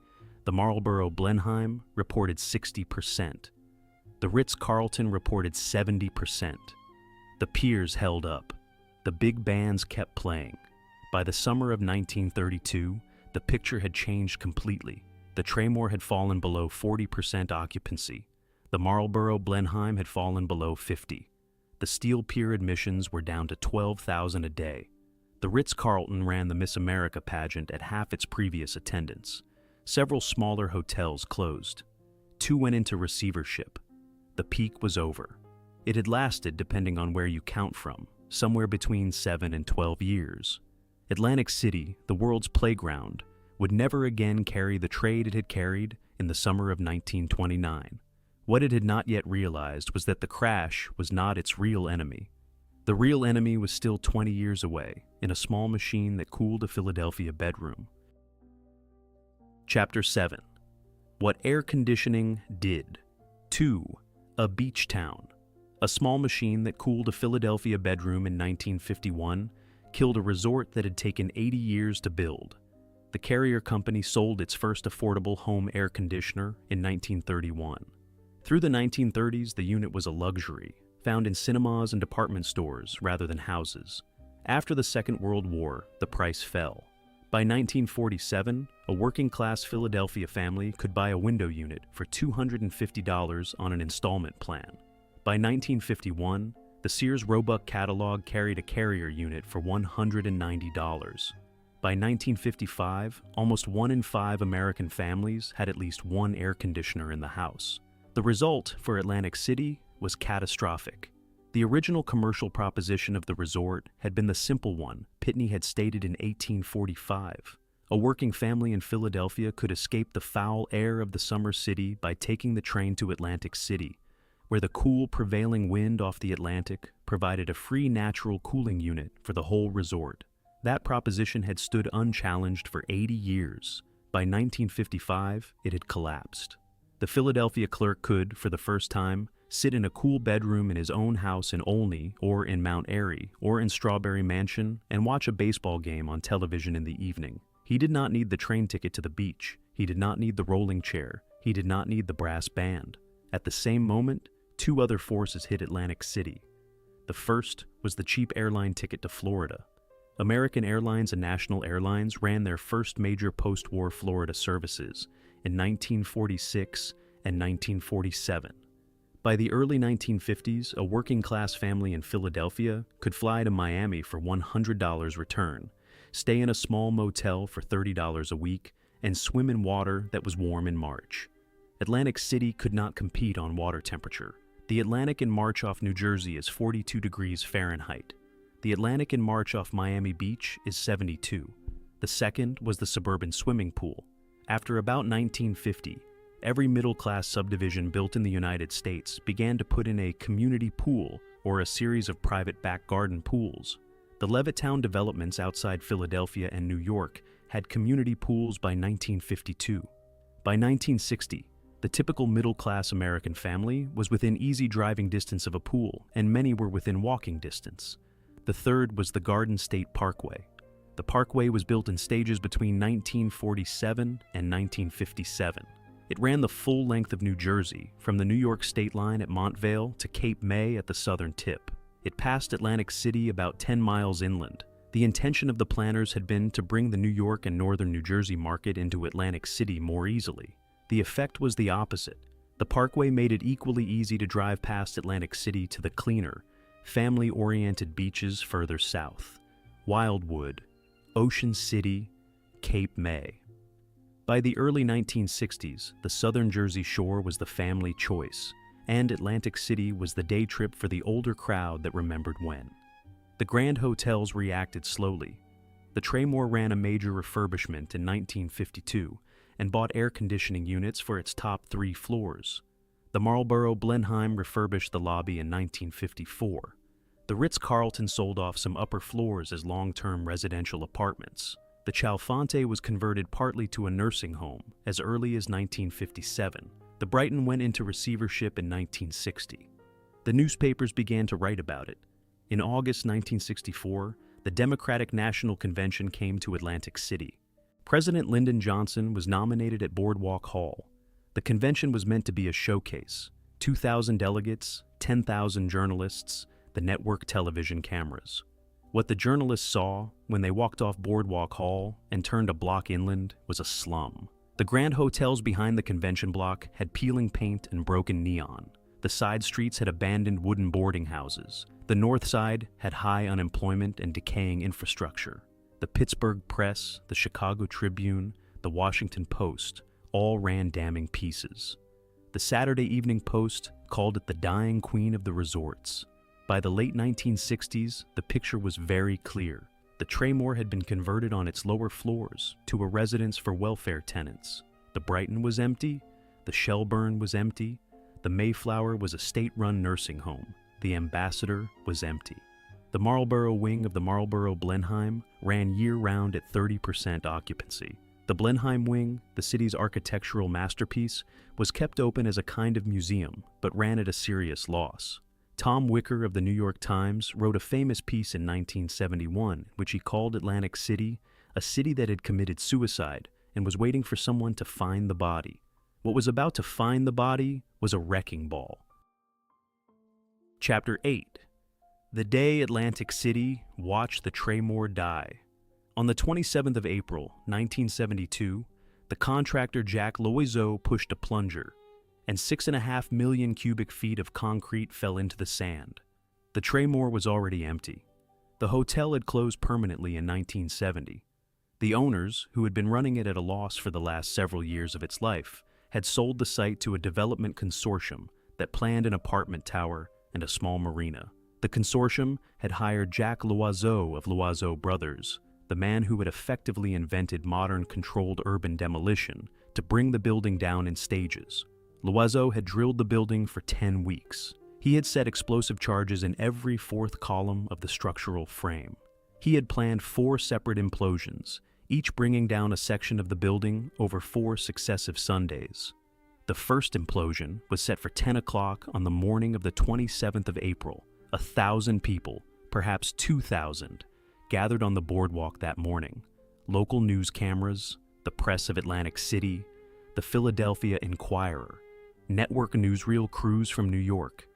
The Marlborough-Blenheim reported 60%. The Ritz-Carlton reported 70%. The piers held up. The big bands kept playing. By the summer of 1932, the picture had changed completely. The Traymore had fallen below 40% occupancy. The Marlborough-Blenheim had fallen below 50%. The Steel Pier admissions were down to 12,000 a day. The Ritz-Carlton ran the Miss America pageant at half its previous attendance. Several smaller hotels closed. 2 went into receivership. The peak was over. It had lasted, depending on where you count from, somewhere between 7 and 12 years. Atlantic City, the world's playground, would never again carry the trade it had carried in the summer of 1929. What it had not yet realized was that the crash was not its real enemy. The real enemy was still 20 years away, in a small machine that cooled a Philadelphia bedroom. Chapter 7. What Air Conditioning Did. 2. A Beach Town. A small machine that cooled a Philadelphia bedroom in 1951 killed a resort that had taken 80 years to build. The Carrier Company sold its first affordable home air conditioner in 1931. Through the 1930s, the unit was a luxury, found in cinemas and department stores rather than houses. After the Second World War, the price fell. By 1947, a working-class Philadelphia family could buy a window unit for $250 on an installment plan. By 1951, the Sears Roebuck catalog carried a Carrier unit for $190. By 1955, almost 1 in 5 American families had at least one air conditioner in the house. The result for Atlantic City was catastrophic. The original commercial proposition of the resort had been the simple one Pitney had stated in 1845. A working family in Philadelphia could escape the foul air of the summer city by taking the train to Atlantic City, where the cool prevailing wind off the Atlantic provided a free natural cooling unit for the whole resort. That proposition had stood unchallenged for 80 years. By 1955, it had collapsed. The Philadelphia clerk could, for the first time, sit in a cool bedroom in his own house in Olney or in Mount Airy or in Strawberry Mansion and watch a baseball game on television in the evening. He did not need the train ticket to the beach. He did not need the rolling chair. He did not need the brass band. At the same moment, 2 other forces hit Atlantic City. The first was the cheap airline ticket to Florida. American Airlines and National Airlines ran their first major post-war Florida services in 1946 and 1947. By the early 1950s, a working-class family in Philadelphia could fly to Miami for $100 return, stay in a small motel for $30 a week, and swim in water that was warm in March. Atlantic City could not compete on water temperature. The Atlantic in March off New Jersey is 42 degrees Fahrenheit. The Atlantic in March off Miami Beach is 72. The second was the suburban swimming pool. After about 1950, every middle-class subdivision built in the United States began to put in a community pool or a series of private back garden pools. The Levittown developments outside Philadelphia and New York had community pools by 1952. By 1960, the typical middle-class American family was within easy driving distance of a pool, and many were within walking distance. The third was the Garden State Parkway. The parkway was built in stages between 1947 and 1957. It ran the full length of New Jersey, from the New York state line at Montvale to Cape May at the southern tip. It passed Atlantic City about 10 miles inland. The intention of the planners had been to bring the New York and northern New Jersey market into Atlantic City more easily. The effect was the opposite. The Parkway made it equally easy to drive past Atlantic City to the cleaner, family-oriented beaches further south: Wildwood, Ocean City, Cape May. By the early 1960s, the southern Jersey Shore was the family choice, and Atlantic City was the day trip for the older crowd that remembered when. The grand hotels reacted slowly. The Traymore ran a major refurbishment in 1952 and bought air conditioning units for its top 3 floors. The Marlborough-Blenheim refurbished the lobby in 1954. The Ritz-Carlton sold off some upper floors as long-term residential apartments. The Chalfonte was converted partly to a nursing home as early as 1957. The Brighton went into receivership in 1960. The newspapers began to write about it. In August 1964, the Democratic National Convention came to Atlantic City. President Lyndon Johnson was nominated at Boardwalk Hall. The convention was meant to be a showcase: 2,000 delegates, 10,000 journalists, the network television cameras. What the journalists saw when they walked off Boardwalk Hall and turned a block inland was a slum. The grand hotels behind the convention block had peeling paint and broken neon. The side streets had abandoned wooden boarding houses. The north side had high unemployment and decaying infrastructure. The Pittsburgh Press, the Chicago Tribune, the Washington Post all ran damning pieces. The Saturday Evening Post called it the dying queen of the resorts. By the late 1960s, the picture was very clear. The Traymore had been converted on its lower floors to a residence for welfare tenants. The Brighton was empty, the Shelburne was empty, the Mayflower was a state-run nursing home, the Ambassador was empty. The Marlborough wing of the Marlborough-Blenheim ran year-round at 30% occupancy. The Blenheim wing, the city's architectural masterpiece, was kept open as a kind of museum, but ran at a serious loss. Tom Wicker of the New York Times wrote a famous piece in 1971, which he called Atlantic City a city that had committed suicide and was waiting for someone to find the body. What was about to find the body was a wrecking ball. Chapter 8. The Day Atlantic City Watched the Traymore Die. On the 27th of April, 1972, the contractor Jack Loiseau pushed a plunger, and 6.5 million cubic feet of concrete fell into the sand. The Traymore was already empty. The hotel had closed permanently in 1970. The owners, who had been running it at a loss for the last several years of its life, had sold the site to a development consortium that planned an apartment tower and a small marina. The consortium had hired Jack Loiseau of Loiseau Brothers, the man who had effectively invented modern controlled urban demolition, to bring the building down in stages. Loiseau had drilled the building for 10 weeks. He had set explosive charges in every fourth column of the structural frame. He had planned 4 separate implosions, each bringing down a section of the building over 4 successive Sundays. The first implosion was set for 10 o'clock on the morning of the 27th of April. 1,000 people, perhaps 2,000, gathered on the boardwalk that morning. Local news cameras, the press of Atlantic City, the Philadelphia Inquirer, network newsreel crews from New York.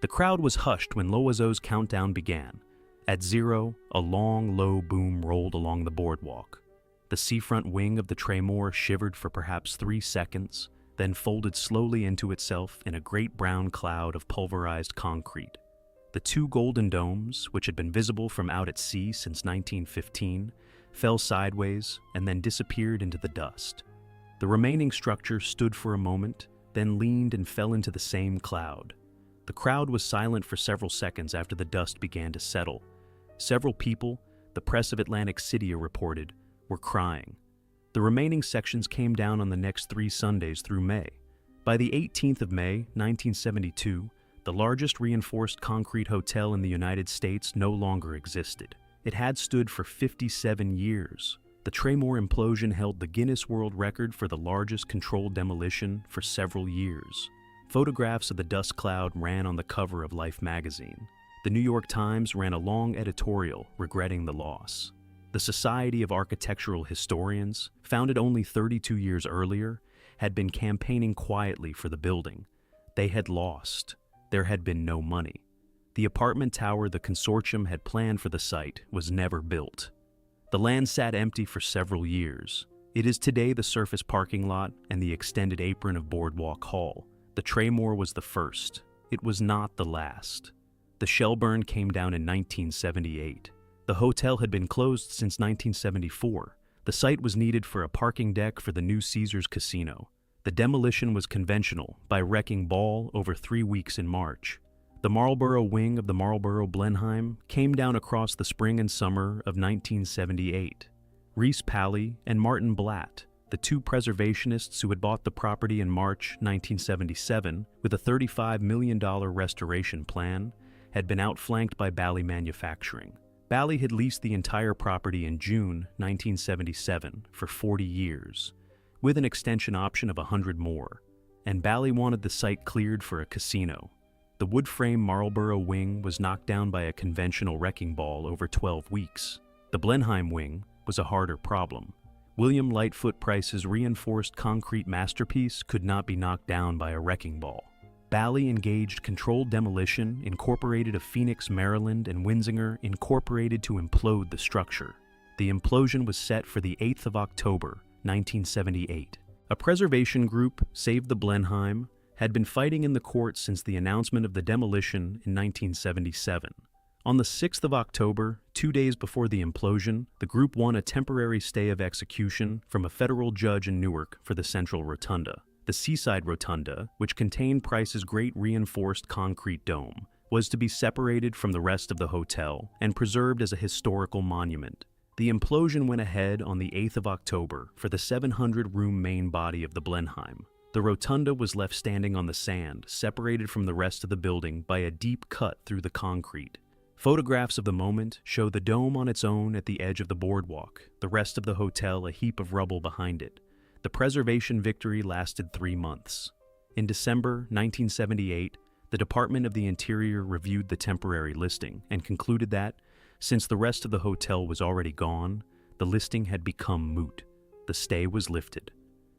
The crowd was hushed when Loiseau's countdown began. At 0, a long, low boom rolled along the boardwalk. The seafront wing of the Traymore shivered for perhaps 3 seconds, then folded slowly into itself in a great brown cloud of pulverized concrete. The 2 golden domes, which had been visible from out at sea since 1915, fell sideways and then disappeared into the dust. The remaining structure stood for a moment, then leaned and fell into the same cloud. The crowd was silent for several seconds after the dust began to settle. Several people, the press of Atlantic City reported, were crying. The remaining sections came down on the next 3 Sundays through May. By the 18th of May, 1972, the largest reinforced concrete hotel in the United States no longer existed. It had stood for 57 years. The Traymore implosion held the Guinness World Record for the largest controlled demolition for several years. Photographs of the dust cloud ran on the cover of Life magazine. The New York Times ran a long editorial regretting the loss. The Society of Architectural Historians, founded only 32 years earlier, had been campaigning quietly for the building. They had lost. There had been no money. The apartment tower the consortium had planned for the site was never built. The land sat empty for several years. It is today the surface parking lot and the extended apron of Boardwalk Hall. The Traymore was the first. It was not the last. The shell burn came down in 1978. The hotel had been closed since 1974. The site was needed for a parking deck for the new Caesars Casino. The demolition was conventional, by wrecking ball over 3 weeks in March. The Marlborough wing of the Marlborough-Blenheim came down across the spring and summer of 1978. Reese Pally and Martin Blatt, the two preservationists who had bought the property in March 1977 with a $35 million restoration plan, had been outflanked by Bally Manufacturing. Bally had leased the entire property in June 1977 for 40 years, with an extension option of 100 more, and Bally wanted the site cleared for a casino. The wood-frame Marlborough wing was knocked down by a conventional wrecking ball over 12 weeks. The Blenheim wing was a harder problem. William Lightfoot Price's reinforced concrete masterpiece could not be knocked down by a wrecking ball. Bally engaged Controlled Demolition, Incorporated of Phoenix, Maryland, and Winsinger, Incorporated to implode the structure. The implosion was set for the 8th of October, 1978. A preservation group, Save the Blenheim, had been fighting in the courts since the announcement of the demolition in 1977. On the 6th of October, 2 days before the implosion, the group won a temporary stay of execution from a federal judge in Newark for the Central Rotunda. The Seaside Rotunda, which contained Price's great reinforced concrete dome, was to be separated from the rest of the hotel and preserved as a historical monument. The implosion went ahead on the 8th of October for the 700-room main body of the Blenheim. The rotunda was left standing on the sand, separated from the rest of the building by a deep cut through the concrete. Photographs of the moment show the dome on its own at the edge of the boardwalk, the rest of the hotel a heap of rubble behind it. The preservation victory lasted 3 months. In December 1978, the Department of the Interior reviewed the temporary listing and concluded that, since the rest of the hotel was already gone, the listing had become moot. The stay was lifted.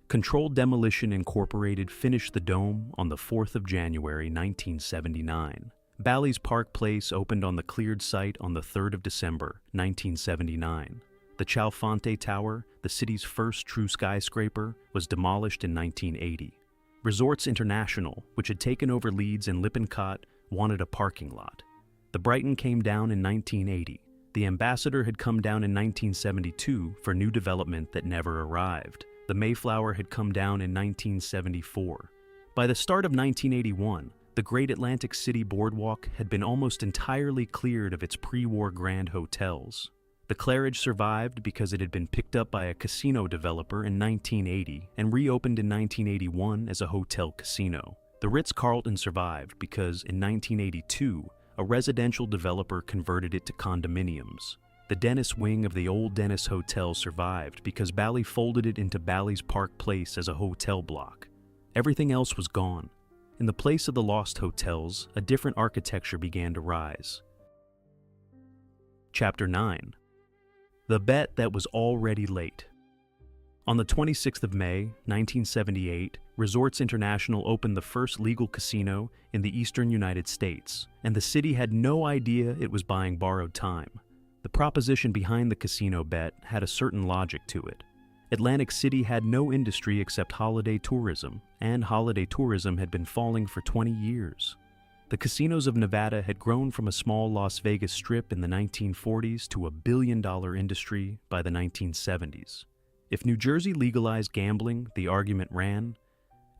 Controlled Demolition Incorporated finished the dome on the 4th of January 1979. Bally's Park Place opened on the cleared site on the 3rd of December 1979. The Chalfonte Tower, the city's first true skyscraper, was demolished in 1980. Resorts International, which had taken over Leeds and Lippincott, wanted a parking lot. The Brighton came down in 1980. The Ambassador had come down in 1972 for new development that never arrived. The Mayflower had come down in 1974. By the start of 1981, the great Atlantic City Boardwalk had been almost entirely cleared of its pre-war grand hotels. The Claridge survived because it had been picked up by a casino developer in 1980 and reopened in 1981 as a hotel casino. The Ritz-Carlton survived because, in 1982, a residential developer converted it to condominiums. The Dennis wing of the old Dennis Hotel survived because Bally folded it into Bally's Park Place as a hotel block. Everything else was gone. In the place of the lost hotels, a different architecture began to rise. Chapter 9. The Bet That Was Already Late. On the 26th of May, 1978, Resorts International opened the first legal casino in the eastern United States, and the city had no idea it was buying borrowed time. The proposition behind the casino bet had a certain logic to it. Atlantic City had no industry except holiday tourism, and holiday tourism had been falling for 20 years. The casinos of Nevada had grown from a small Las Vegas strip in the 1940s to a billion-dollar industry by the 1970s. If New Jersey legalized gambling, the argument ran,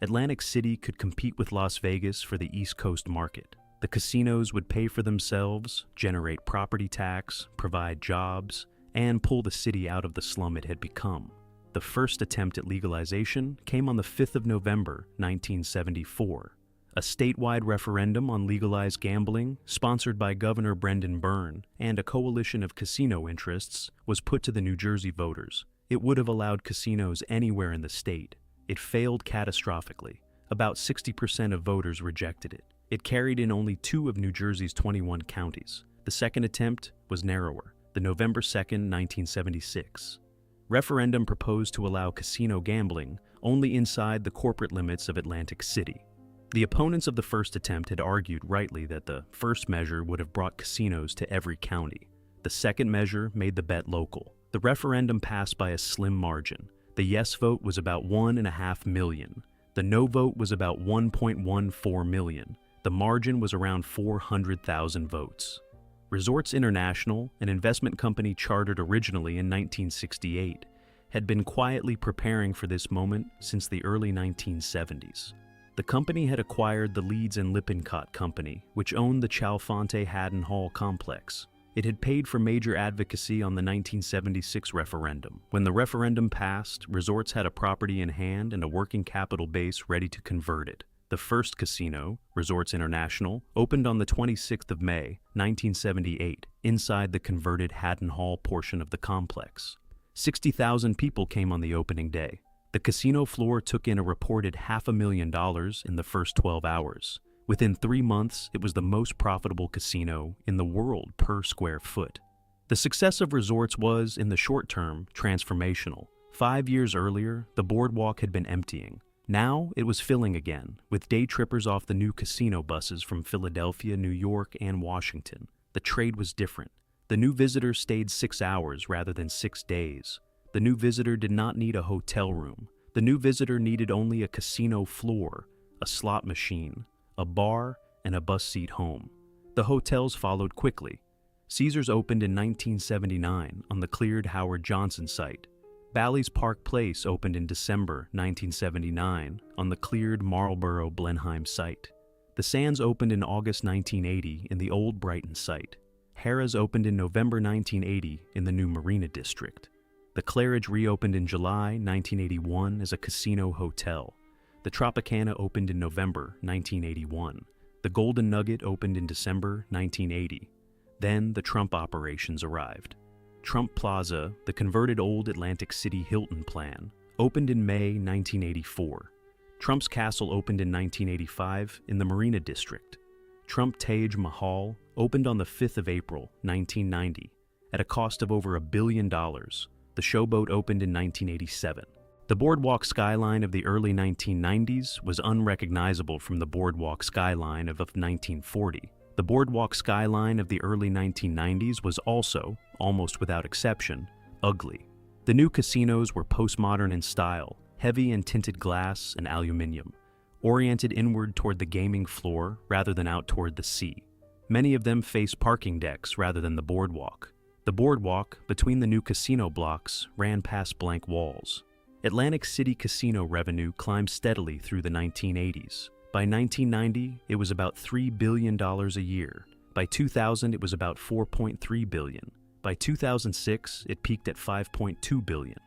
Atlantic City could compete with Las Vegas for the East Coast market. The casinos would pay for themselves, generate property tax, provide jobs, and pull the city out of the slum it had become. The first attempt at legalization came on the 5th of November, 1974. A statewide referendum on legalized gambling, sponsored by Governor Brendan Byrne and a coalition of casino interests, was put to the New Jersey voters. It would have allowed casinos anywhere in the state. It failed catastrophically. About 60% of voters rejected it. It carried in only 2 of New Jersey's 21 counties. The second attempt was narrower, the November 2nd, 1976. Referendum proposed to allow casino gambling only inside the corporate limits of Atlantic City. The opponents of the first attempt had argued rightly that the first measure would have brought casinos to every county. The second measure made the bet local. The referendum passed by a slim margin. The yes vote was about 1.5 million. The no vote was about 1.14 million. The margin was around 400,000 votes. Resorts International, an investment company chartered originally in 1968, had been quietly preparing for this moment since the early 1970s. The company had acquired the Leeds and Lippincott Company, which owned the Chalfonte Haddon Hall complex. It had paid for major advocacy on the 1976 referendum. When the referendum passed, resorts had a property in hand and a working capital base ready to convert it. The first casino, Resorts International, opened on the 26th of May, 1978, inside the converted Haddon Hall portion of the complex. 60,000 people came on the opening day. The casino floor took in a reported $500,000 in the first 12 hours. Within 3 months, it was the most profitable casino in the world per square foot. The success of Resorts was, in the short term, transformational. 5 years earlier, the boardwalk had been emptying. Now, it was filling again, with day trippers off the new casino buses from Philadelphia, New York, and Washington. The trade was different. The new visitor stayed 6 hours rather than 6 days. The new visitor did not need a hotel room. The new visitor needed only a casino floor, a slot machine, a bar, and a bus seat home. The hotels followed quickly. Caesars opened in 1979 on the cleared Howard Johnson site. Bally's Park Place opened in December 1979 on the cleared Marlborough-Blenheim site. The Sands opened in August 1980 in the old Brighton site. Harrah's opened in November 1980 in the new Marina District. The Claridge reopened in July 1981 as a casino hotel. The Tropicana opened in November 1981. The Golden Nugget opened in December 1980. Then the Trump operations arrived. Trump Plaza, the converted old Atlantic City Hilton plan, opened in May 1984. Trump's Castle opened in 1985 in the Marina District. Trump Taj Mahal opened on the 5th of April 1990 at a cost of over $1 billion. The Showboat opened in 1987. The boardwalk skyline of the early 1990s was unrecognizable from the boardwalk skyline of 1940. The boardwalk skyline of the early 1990s was also, almost without exception, ugly. The new casinos were postmodern in style, heavy in tinted glass and aluminum, oriented inward toward the gaming floor rather than out toward the sea. Many of them faced parking decks rather than the boardwalk. The boardwalk, between the new casino blocks, ran past blank walls. Atlantic City casino revenue climbed steadily through the 1980s. By 1990, it was about $3 billion a year. By 2000, it was about $4.3 billion. By 2006, it peaked at $5.2 billion.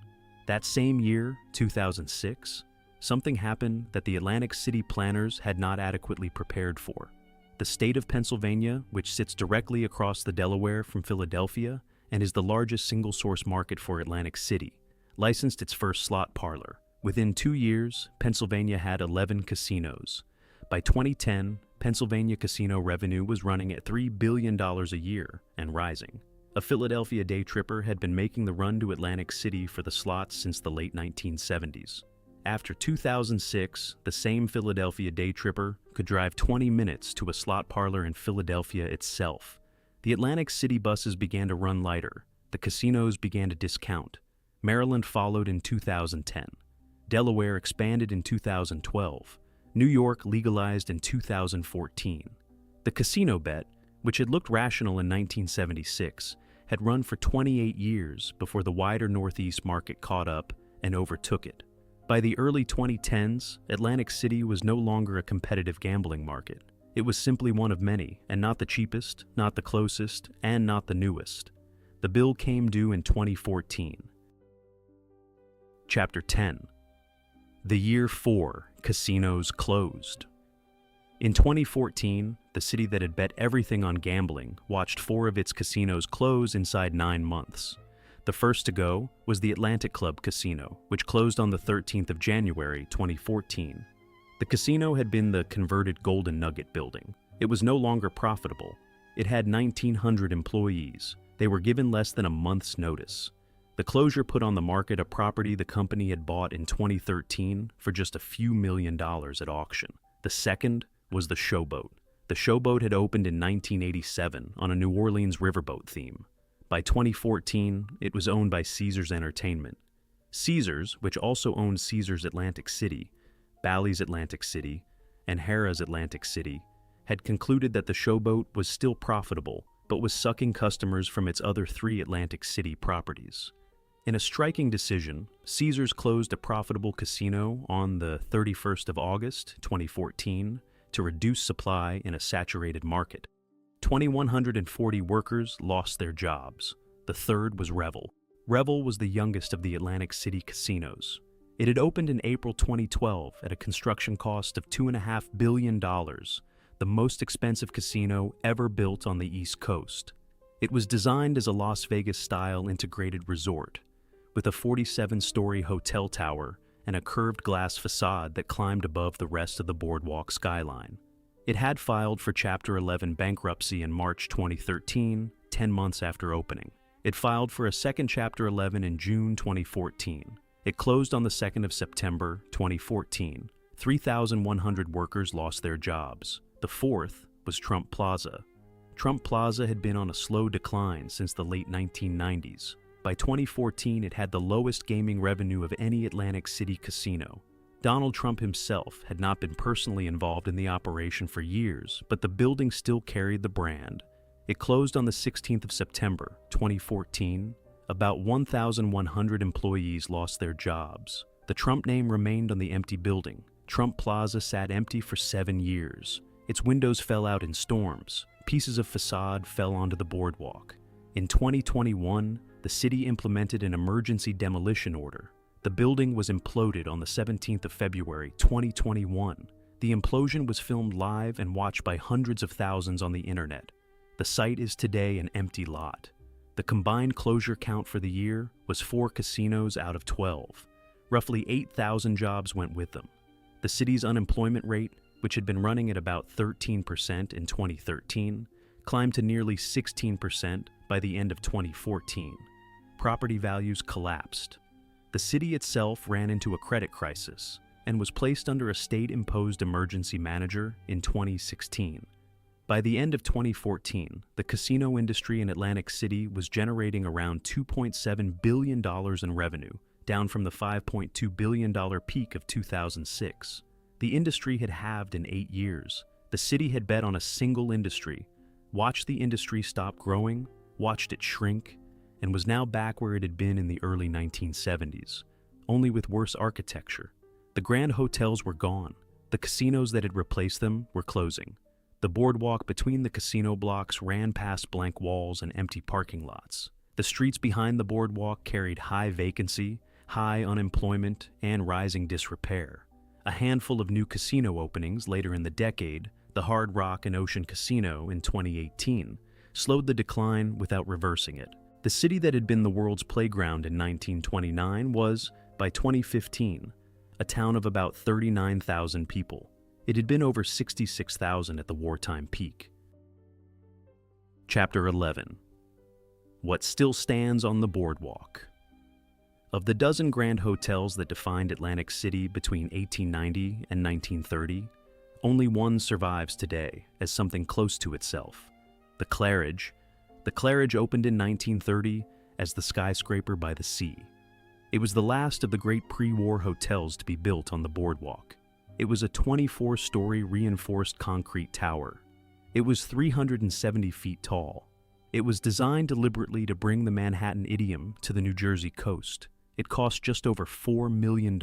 That same year, 2006, something happened that the Atlantic City planners had not adequately prepared for. The state of Pennsylvania, which sits directly across the Delaware from Philadelphia and is the largest single-source market for Atlantic City, licensed its first slot parlor. Within 2 years, Pennsylvania had 11 casinos. By 2010, Pennsylvania casino revenue was running at $3 billion a year and rising. A Philadelphia day tripper had been making the run to Atlantic City for the slots since the late 1970s. After 2006, the same Philadelphia day tripper could drive 20 minutes to a slot parlor in Philadelphia itself. The Atlantic City buses began to run lighter. The casinos began to discount. Maryland followed in 2010. Delaware expanded in 2012. New York legalized in 2014. The casino bet, which had looked rational in 1976, had run for 28 years before the wider Northeast market caught up and overtook it. By the early 2010s, Atlantic City was no longer a competitive gambling market. It was simply one of many, and not the cheapest, not the closest, and not the newest. The bill came due in 2014. Chapter 10. The Year 4, Casinos Closed. In 2014, the city that had bet everything on gambling watched 4 of its casinos close inside 9 months. The first to go was the Atlantic Club Casino, which closed on the 13th of January 2014. The casino had been the converted Golden Nugget building. It was no longer profitable. It had 1,900 employees. They were given less than a month's notice. The closure put on the market a property the company had bought in 2013 for just a few $1 million at auction. The second was the Showboat. The Showboat had opened in 1987 on a New Orleans riverboat theme. By 2014, it was owned by Caesars Entertainment. Caesars, which also owned Caesars Atlantic City, Bally's Atlantic City, and Harrah's Atlantic City, had concluded that the Showboat was still profitable, but was sucking customers from its other 3 Atlantic City properties. In a striking decision, Caesars closed a profitable casino on the 31st of August, 2014, to reduce supply in a saturated market. 2,140 workers lost their jobs. The third was Revel. Revel was the youngest of the Atlantic City casinos. It had opened in April 2012 at a construction cost of $2.5 billion, the most expensive casino ever built on the East Coast. It was designed as a Las Vegas-style integrated resort, with a 47-story hotel tower and a curved glass facade that climbed above the rest of the boardwalk skyline. It had filed for Chapter 11 bankruptcy in March 2013, 10 months after opening. It filed for a second Chapter 11 in June 2014. It closed on the 2nd of September 2014. 3,100 workers lost their jobs. The fourth was Trump Plaza. Trump Plaza had been on a slow decline since the late 1990s. By 2014, it had the lowest gaming revenue of any Atlantic City casino. Donald Trump himself had not been personally involved in the operation for years, but the building still carried the brand. It closed on the 16th of September, 2014. About 1,100 employees lost their jobs. The Trump name remained on the empty building. Trump Plaza sat empty for 7 years. Its windows fell out in storms. Pieces of facade fell onto the boardwalk. In 2021, the city implemented an emergency demolition order. The building was imploded on the 17th of February, 2021. The implosion was filmed live and watched by hundreds of thousands on the internet. The site is today an empty lot. The combined closure count for the year was 4 casinos out of 12. Roughly 8,000 jobs went with them. The city's unemployment rate, which had been running at about 13% in 2013, climbed to nearly 16% by the end of 2014. Property values collapsed. The city itself ran into a credit crisis and was placed under a state-imposed emergency manager in 2016. By the end of 2014, the casino industry in Atlantic City was generating around $2.7 billion in revenue, down from the $5.2 billion peak of 2006. The industry had halved in 8 years. The city had bet on a single industry, watched the industry stop growing, watched it shrink, and was now back where it had been in the early 1970s, only with worse architecture. The grand hotels were gone. The casinos that had replaced them were closing. The boardwalk between the casino blocks ran past blank walls and empty parking lots. The streets behind the boardwalk carried high vacancy, high unemployment, and rising disrepair. A handful of new casino openings later in the decade, the Hard Rock and Ocean Casino in 2018, slowed the decline without reversing it. The city that had been the world's playground in 1929 was, by 2015, a town of about 39,000 people. It had been over 66,000 at the wartime peak. Chapter 11. What still stands on the boardwalk. Of the dozen grand hotels that defined Atlantic City between 1890 and 1930, only one survives today as something close to itself: the Claridge. The Claridge opened in 1930 as the skyscraper by the sea. It was the last of the great pre-war hotels to be built on the boardwalk. It was a 24-story reinforced concrete tower. It was 370 feet tall. It was designed deliberately to bring the Manhattan idiom to the New Jersey coast. It cost just over $4 million.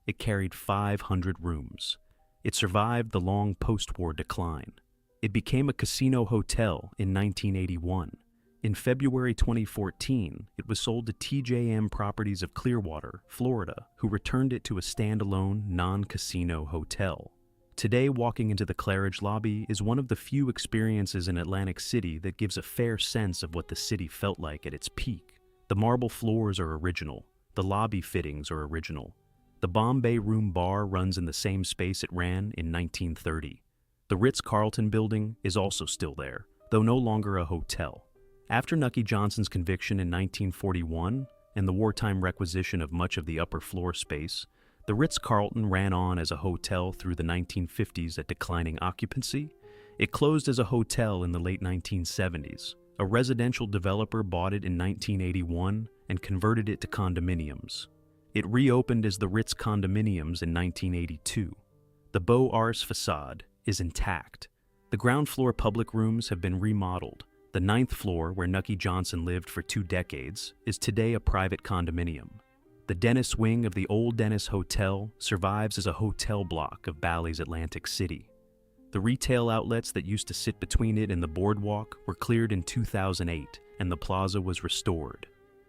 It carried 500 rooms. It survived the long post-war decline. It became a casino hotel in 1981. In February 2014, it was sold to TJM Properties of Clearwater, Florida, who returned it to a standalone, non-casino hotel. Today, walking into the Claridge lobby is one of the few experiences in Atlantic City that gives a fair sense of what the city felt like at its peak. The marble floors are original. The lobby fittings are original. The Bombay Room bar runs in the same space it ran in 1930. The Ritz-Carlton building is also still there, though no longer a hotel. After Nucky Johnson's conviction in 1941 and the wartime requisition of much of the upper floor space, The Ritz-Carlton ran on as a hotel through the 1950s at declining occupancy. It closed as a hotel in the late 1970s. A residential developer bought it in 1981 and converted it to condominiums. It reopened as the Ritz Condominiums in 1982. The Beaux Arts facade is intact. The ground floor public rooms have been remodeled. The 9th floor, where Nucky Johnson lived for 2 decades, is today a private condominium. The Dennis wing of the old Dennis Hotel survives as a hotel block of Bally's Atlantic City. The retail outlets that used to sit between it and the boardwalk were cleared in 2008, and the plaza was restored.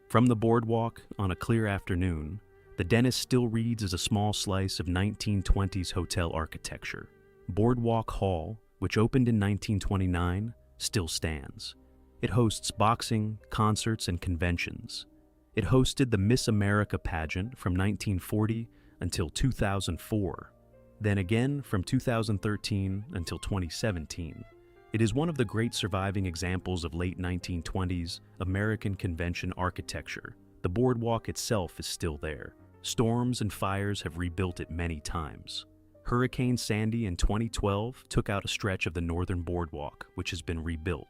From the boardwalk, on a clear afternoon, the Dennis still reads as a small slice of 1920s hotel architecture. Boardwalk Hall, which opened in 1929, still stands. It hosts boxing, concerts, and conventions. It hosted the Miss America pageant from 1940 until 2004, then again from 2013 until 2017. It is one of the great surviving examples of late 1920s American convention architecture. The boardwalk itself is still there. Storms and fires have rebuilt it many times. Hurricane Sandy in 2012 took out a stretch of the northern boardwalk, which has been rebuilt.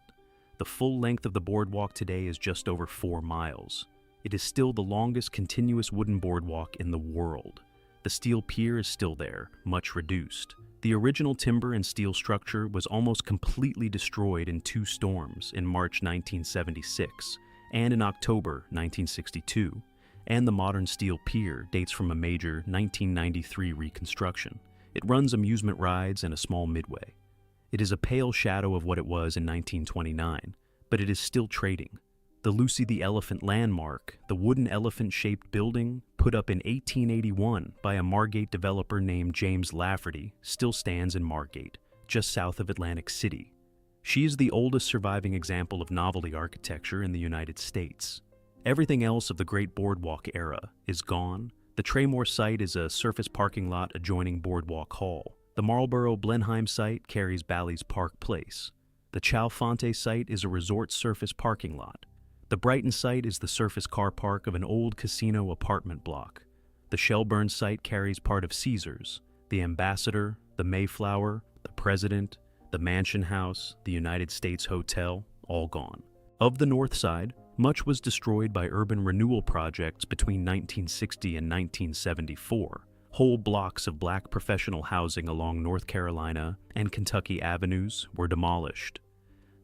The full length of the boardwalk today is just over 4 miles. It is still the longest continuous wooden boardwalk in the world. The steel pier is still there, much reduced. The original timber and steel structure was almost completely destroyed in 2 storms in March 1976 and in October 1962, and the modern steel pier dates from a major 1993 reconstruction. It runs amusement rides and a small midway. It is a pale shadow of what it was in 1929, but it is still trading. The Lucy the Elephant landmark, the wooden elephant-shaped building put up in 1881 by a Margate developer named James Lafferty, still stands in Margate, just south of Atlantic City. She is the oldest surviving example of novelty architecture in the United States. Everything else of the Great Boardwalk era is gone. The Traymore site is a surface parking lot adjoining Boardwalk Hall. The Marlborough-Blenheim site carries Bally's Park Place. The Chalfonte site is a resort surface parking lot. The Brighton site is the surface car park of an old casino apartment block. The Shelburne site carries part of Caesars, the Ambassador, the Mayflower, the President, the Mansion House, the United States Hotel, all gone. Of the north side, much was destroyed by urban renewal projects between 1960 and 1974. Whole blocks of black professional housing along North Carolina and Kentucky avenues were demolished.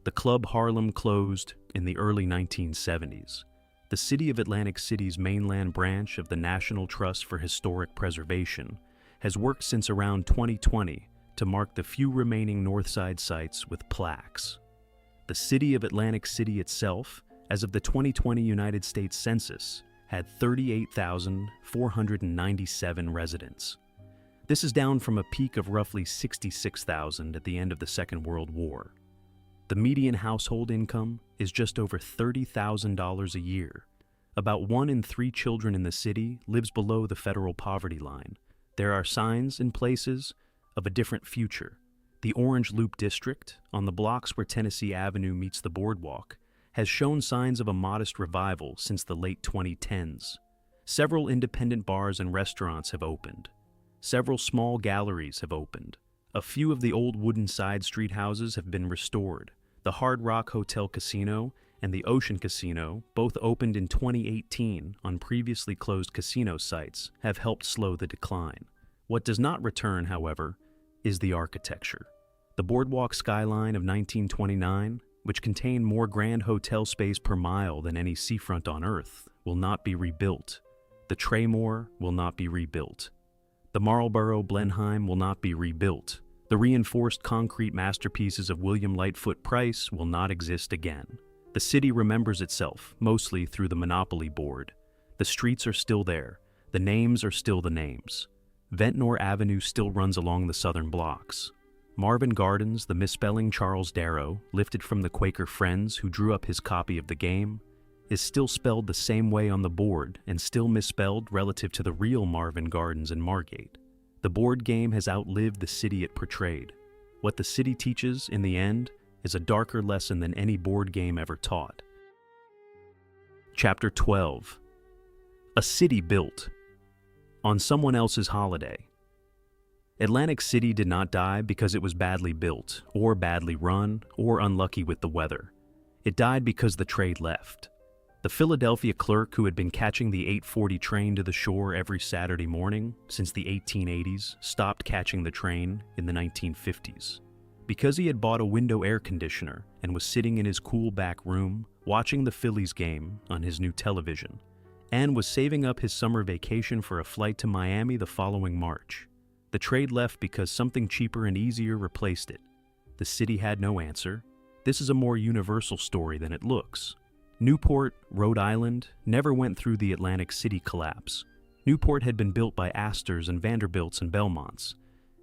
The Club Harlem closed in the early 1970s. The City of Atlantic City's mainland branch of the National Trust for Historic Preservation has worked since around 2020 to mark the few remaining Northside sites with plaques. The City of Atlantic City itself, as of the 2020 United States Census, had 38,497 residents. This is down from a peak of roughly 66,000 at the end of the Second World War. The median household income is just over $30,000 a year. About 1 in 3 children in the city lives below the federal poverty line. There are signs in places of a different future. The Orange Loop District, on the blocks where Tennessee Avenue meets the boardwalk, has shown signs of a modest revival since the late 2010s. Several independent bars and restaurants have opened. Several small galleries have opened. A few of the old wooden side street houses have been restored. The Hard Rock Hotel Casino and the Ocean Casino, both opened in 2018 on previously closed casino sites, have helped slow the decline. What does not return, however, is the architecture. The boardwalk skyline of 1929, which contained more grand hotel space per mile than any seafront on Earth, will not be rebuilt. The Traymore will not be rebuilt. The Marlborough-Blenheim will not be rebuilt. The reinforced concrete masterpieces of William Lightfoot Price will not exist again. The city remembers itself, mostly through the Monopoly board. The streets are still there. The names are still the names. Ventnor Avenue still runs along the southern blocks. Marvin Gardens, the misspelling Charles Darrow, lifted from the Quaker Friends who drew up his copy of the game, is still spelled the same way on the board and still misspelled relative to the real Marvin Gardens in Margate. The board game has outlived the city it portrayed. What the city teaches, in the end, is a darker lesson than any board game ever taught. Chapter 12. A City Built. on someone else's holiday. Atlantic City did not die because it was badly built, or badly run, or unlucky with the weather. It died because the trade left. The Philadelphia clerk who had been catching the 8:40 train to the shore every Saturday morning since the 1880s stopped catching the train in the 1950s. Because he had bought a window air conditioner and was sitting in his cool back room watching the Phillies game on his new television, and was saving up his summer vacation for a flight to Miami the following March. The trade left because something cheaper and easier replaced it. The city had no answer. This is a more universal story than it looks. Newport, Rhode Island, never went through the Atlantic City collapse. Newport had been built by Astors and Vanderbilts and Belmonts,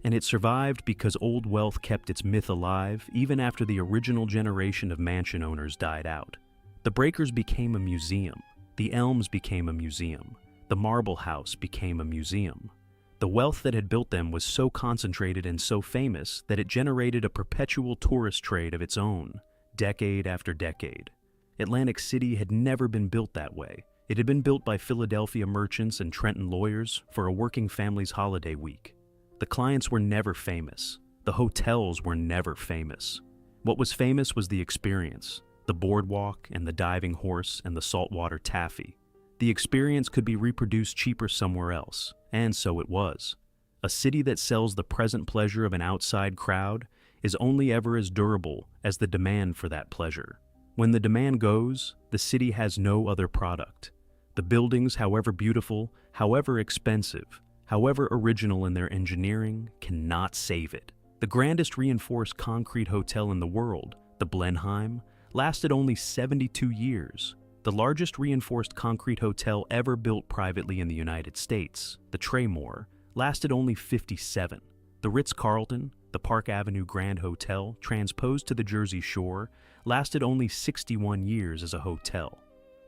and it survived because old wealth kept its myth alive even after the original generation of mansion owners died out. The Breakers became a museum. The Elms became a museum. The Marble House became a museum. The wealth that had built them was so concentrated and so famous that it generated a perpetual tourist trade of its own, decade after decade. Atlantic City had never been built that way. It had been built by Philadelphia merchants and Trenton lawyers for a working family's holiday week. The clients were never famous. The hotels were never famous. What was famous was the experience, the boardwalk and the diving horse and the saltwater taffy. The experience could be reproduced cheaper somewhere else, and so it was. A city that sells the present pleasure of an outside crowd is only ever as durable as the demand for that pleasure. When the demand goes, the city has no other product. The buildings, however beautiful, however expensive, however original in their engineering, cannot save it. The grandest reinforced concrete hotel in the world, the Blenheim, lasted only 72 years. The largest reinforced concrete hotel ever built privately in the United States, the Traymore, lasted only 57. The Ritz-Carlton, the Park Avenue Grand Hotel, transposed to the Jersey Shore, lasted only 61 years as a hotel.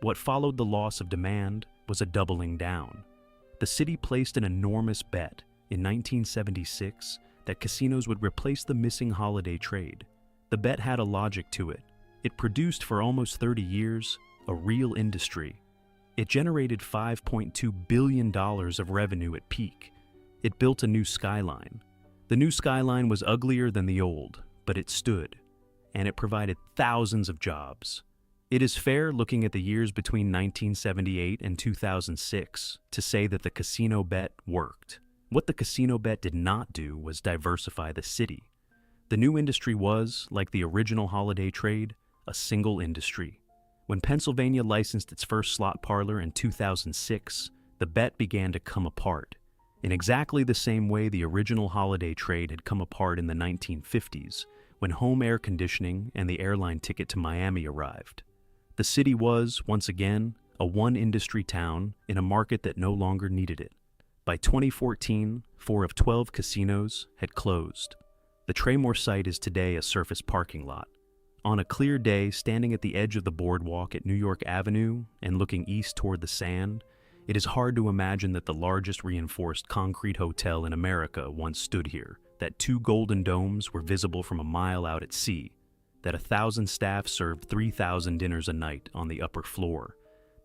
What followed the loss of demand was a doubling down. The city placed an enormous bet in 1976 that casinos would replace the missing holiday trade. The bet had a logic to it. It produced for almost 30 years a real industry. It generated $5.2 billion of revenue at peak. It built a new skyline. The new skyline was uglier than the old, but it stood, and it provided thousands of jobs. It is fair, looking at the years between 1978 and 2006, to say that the casino bet worked. What the casino bet did not do was diversify the city. The new industry was, like the original holiday trade, a single industry. When Pennsylvania licensed its first slot parlor in 2006, the bet began to come apart, in exactly the same way the original holiday trade had come apart in the 1950s, when home air conditioning and the airline ticket to Miami arrived. The city was, once again, a one-industry town in a market that no longer needed it. By 2014, 4 of 12 casinos had closed. The Traymore site is today a surface parking lot. On a clear day, standing at the edge of the boardwalk at New York Avenue and looking east toward the sand, it is hard to imagine that the largest reinforced concrete hotel in America once stood here, that 2 golden domes were visible from a mile out at sea, that 1,000 staff served 3,000 dinners a night on the upper floor,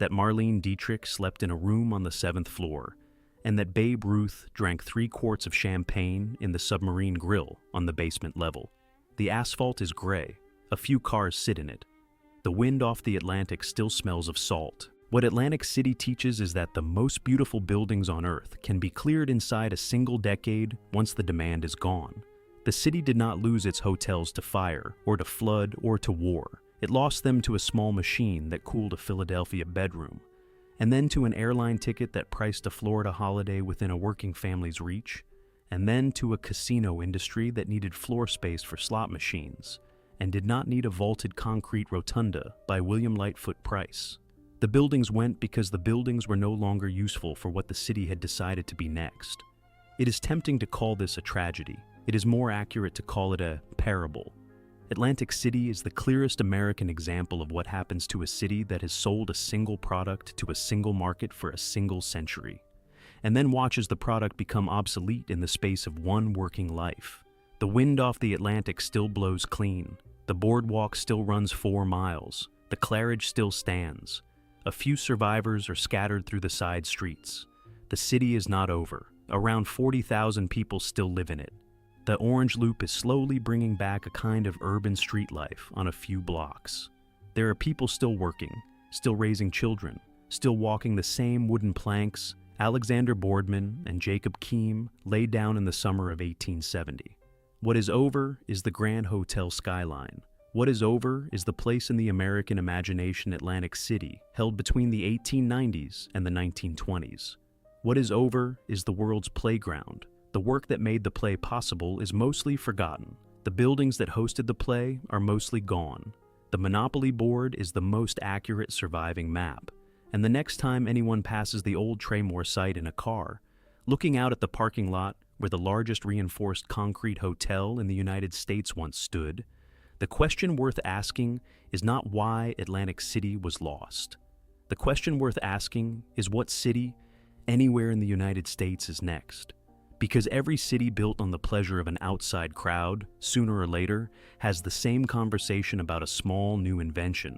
that Marlene Dietrich slept in a room on the 7th floor, and that Babe Ruth drank 3 quarts of champagne in the Submarine Grill on the basement level. The asphalt is gray. A few cars sit in it. The wind off the Atlantic still smells of salt. What Atlantic City teaches is that the most beautiful buildings on Earth can be cleared inside a single decade once the demand is gone. The city did not lose its hotels to fire, or to flood, or to war. It lost them to a small machine that cooled a Philadelphia bedroom, and then to an airline ticket that priced a Florida holiday within a working family's reach, and then to a casino industry that needed floor space for slot machines, and did not need a vaulted concrete rotunda by William Lightfoot Price. The buildings went because the buildings were no longer useful for what the city had decided to be next. It is tempting to call this a tragedy. It is more accurate to call it a parable. Atlantic City is the clearest American example of what happens to a city that has sold a single product to a single market for a single century, and then watches the product become obsolete in the space of one working life. The wind off the Atlantic still blows clean. The boardwalk still runs 4 miles. The Claridge still stands. A few survivors are scattered through the side streets. The city is not over. Around 40,000 people still live in it. The Orange Loop is slowly bringing back a kind of urban street life on a few blocks. There are people still working, still raising children, still walking the same wooden planks Alexander Boardman and Jacob Keem laid down in the summer of 1870. What is over is the Grand Hotel skyline. What is over is the place in the American imagination Atlantic City, held between the 1890s and the 1920s. What is over is the world's playground. The work that made the play possible is mostly forgotten. The buildings that hosted the play are mostly gone. The Monopoly board is the most accurate surviving map. And the next time anyone passes the old Traymore site in a car, looking out at the parking lot where the largest reinforced concrete hotel in the United States once stood, the question worth asking is not why Atlantic City was lost. The question worth asking is what city, anywhere in the United States, is next. Because every city built on the pleasure of an outside crowd, sooner or later, has the same conversation about a small new invention.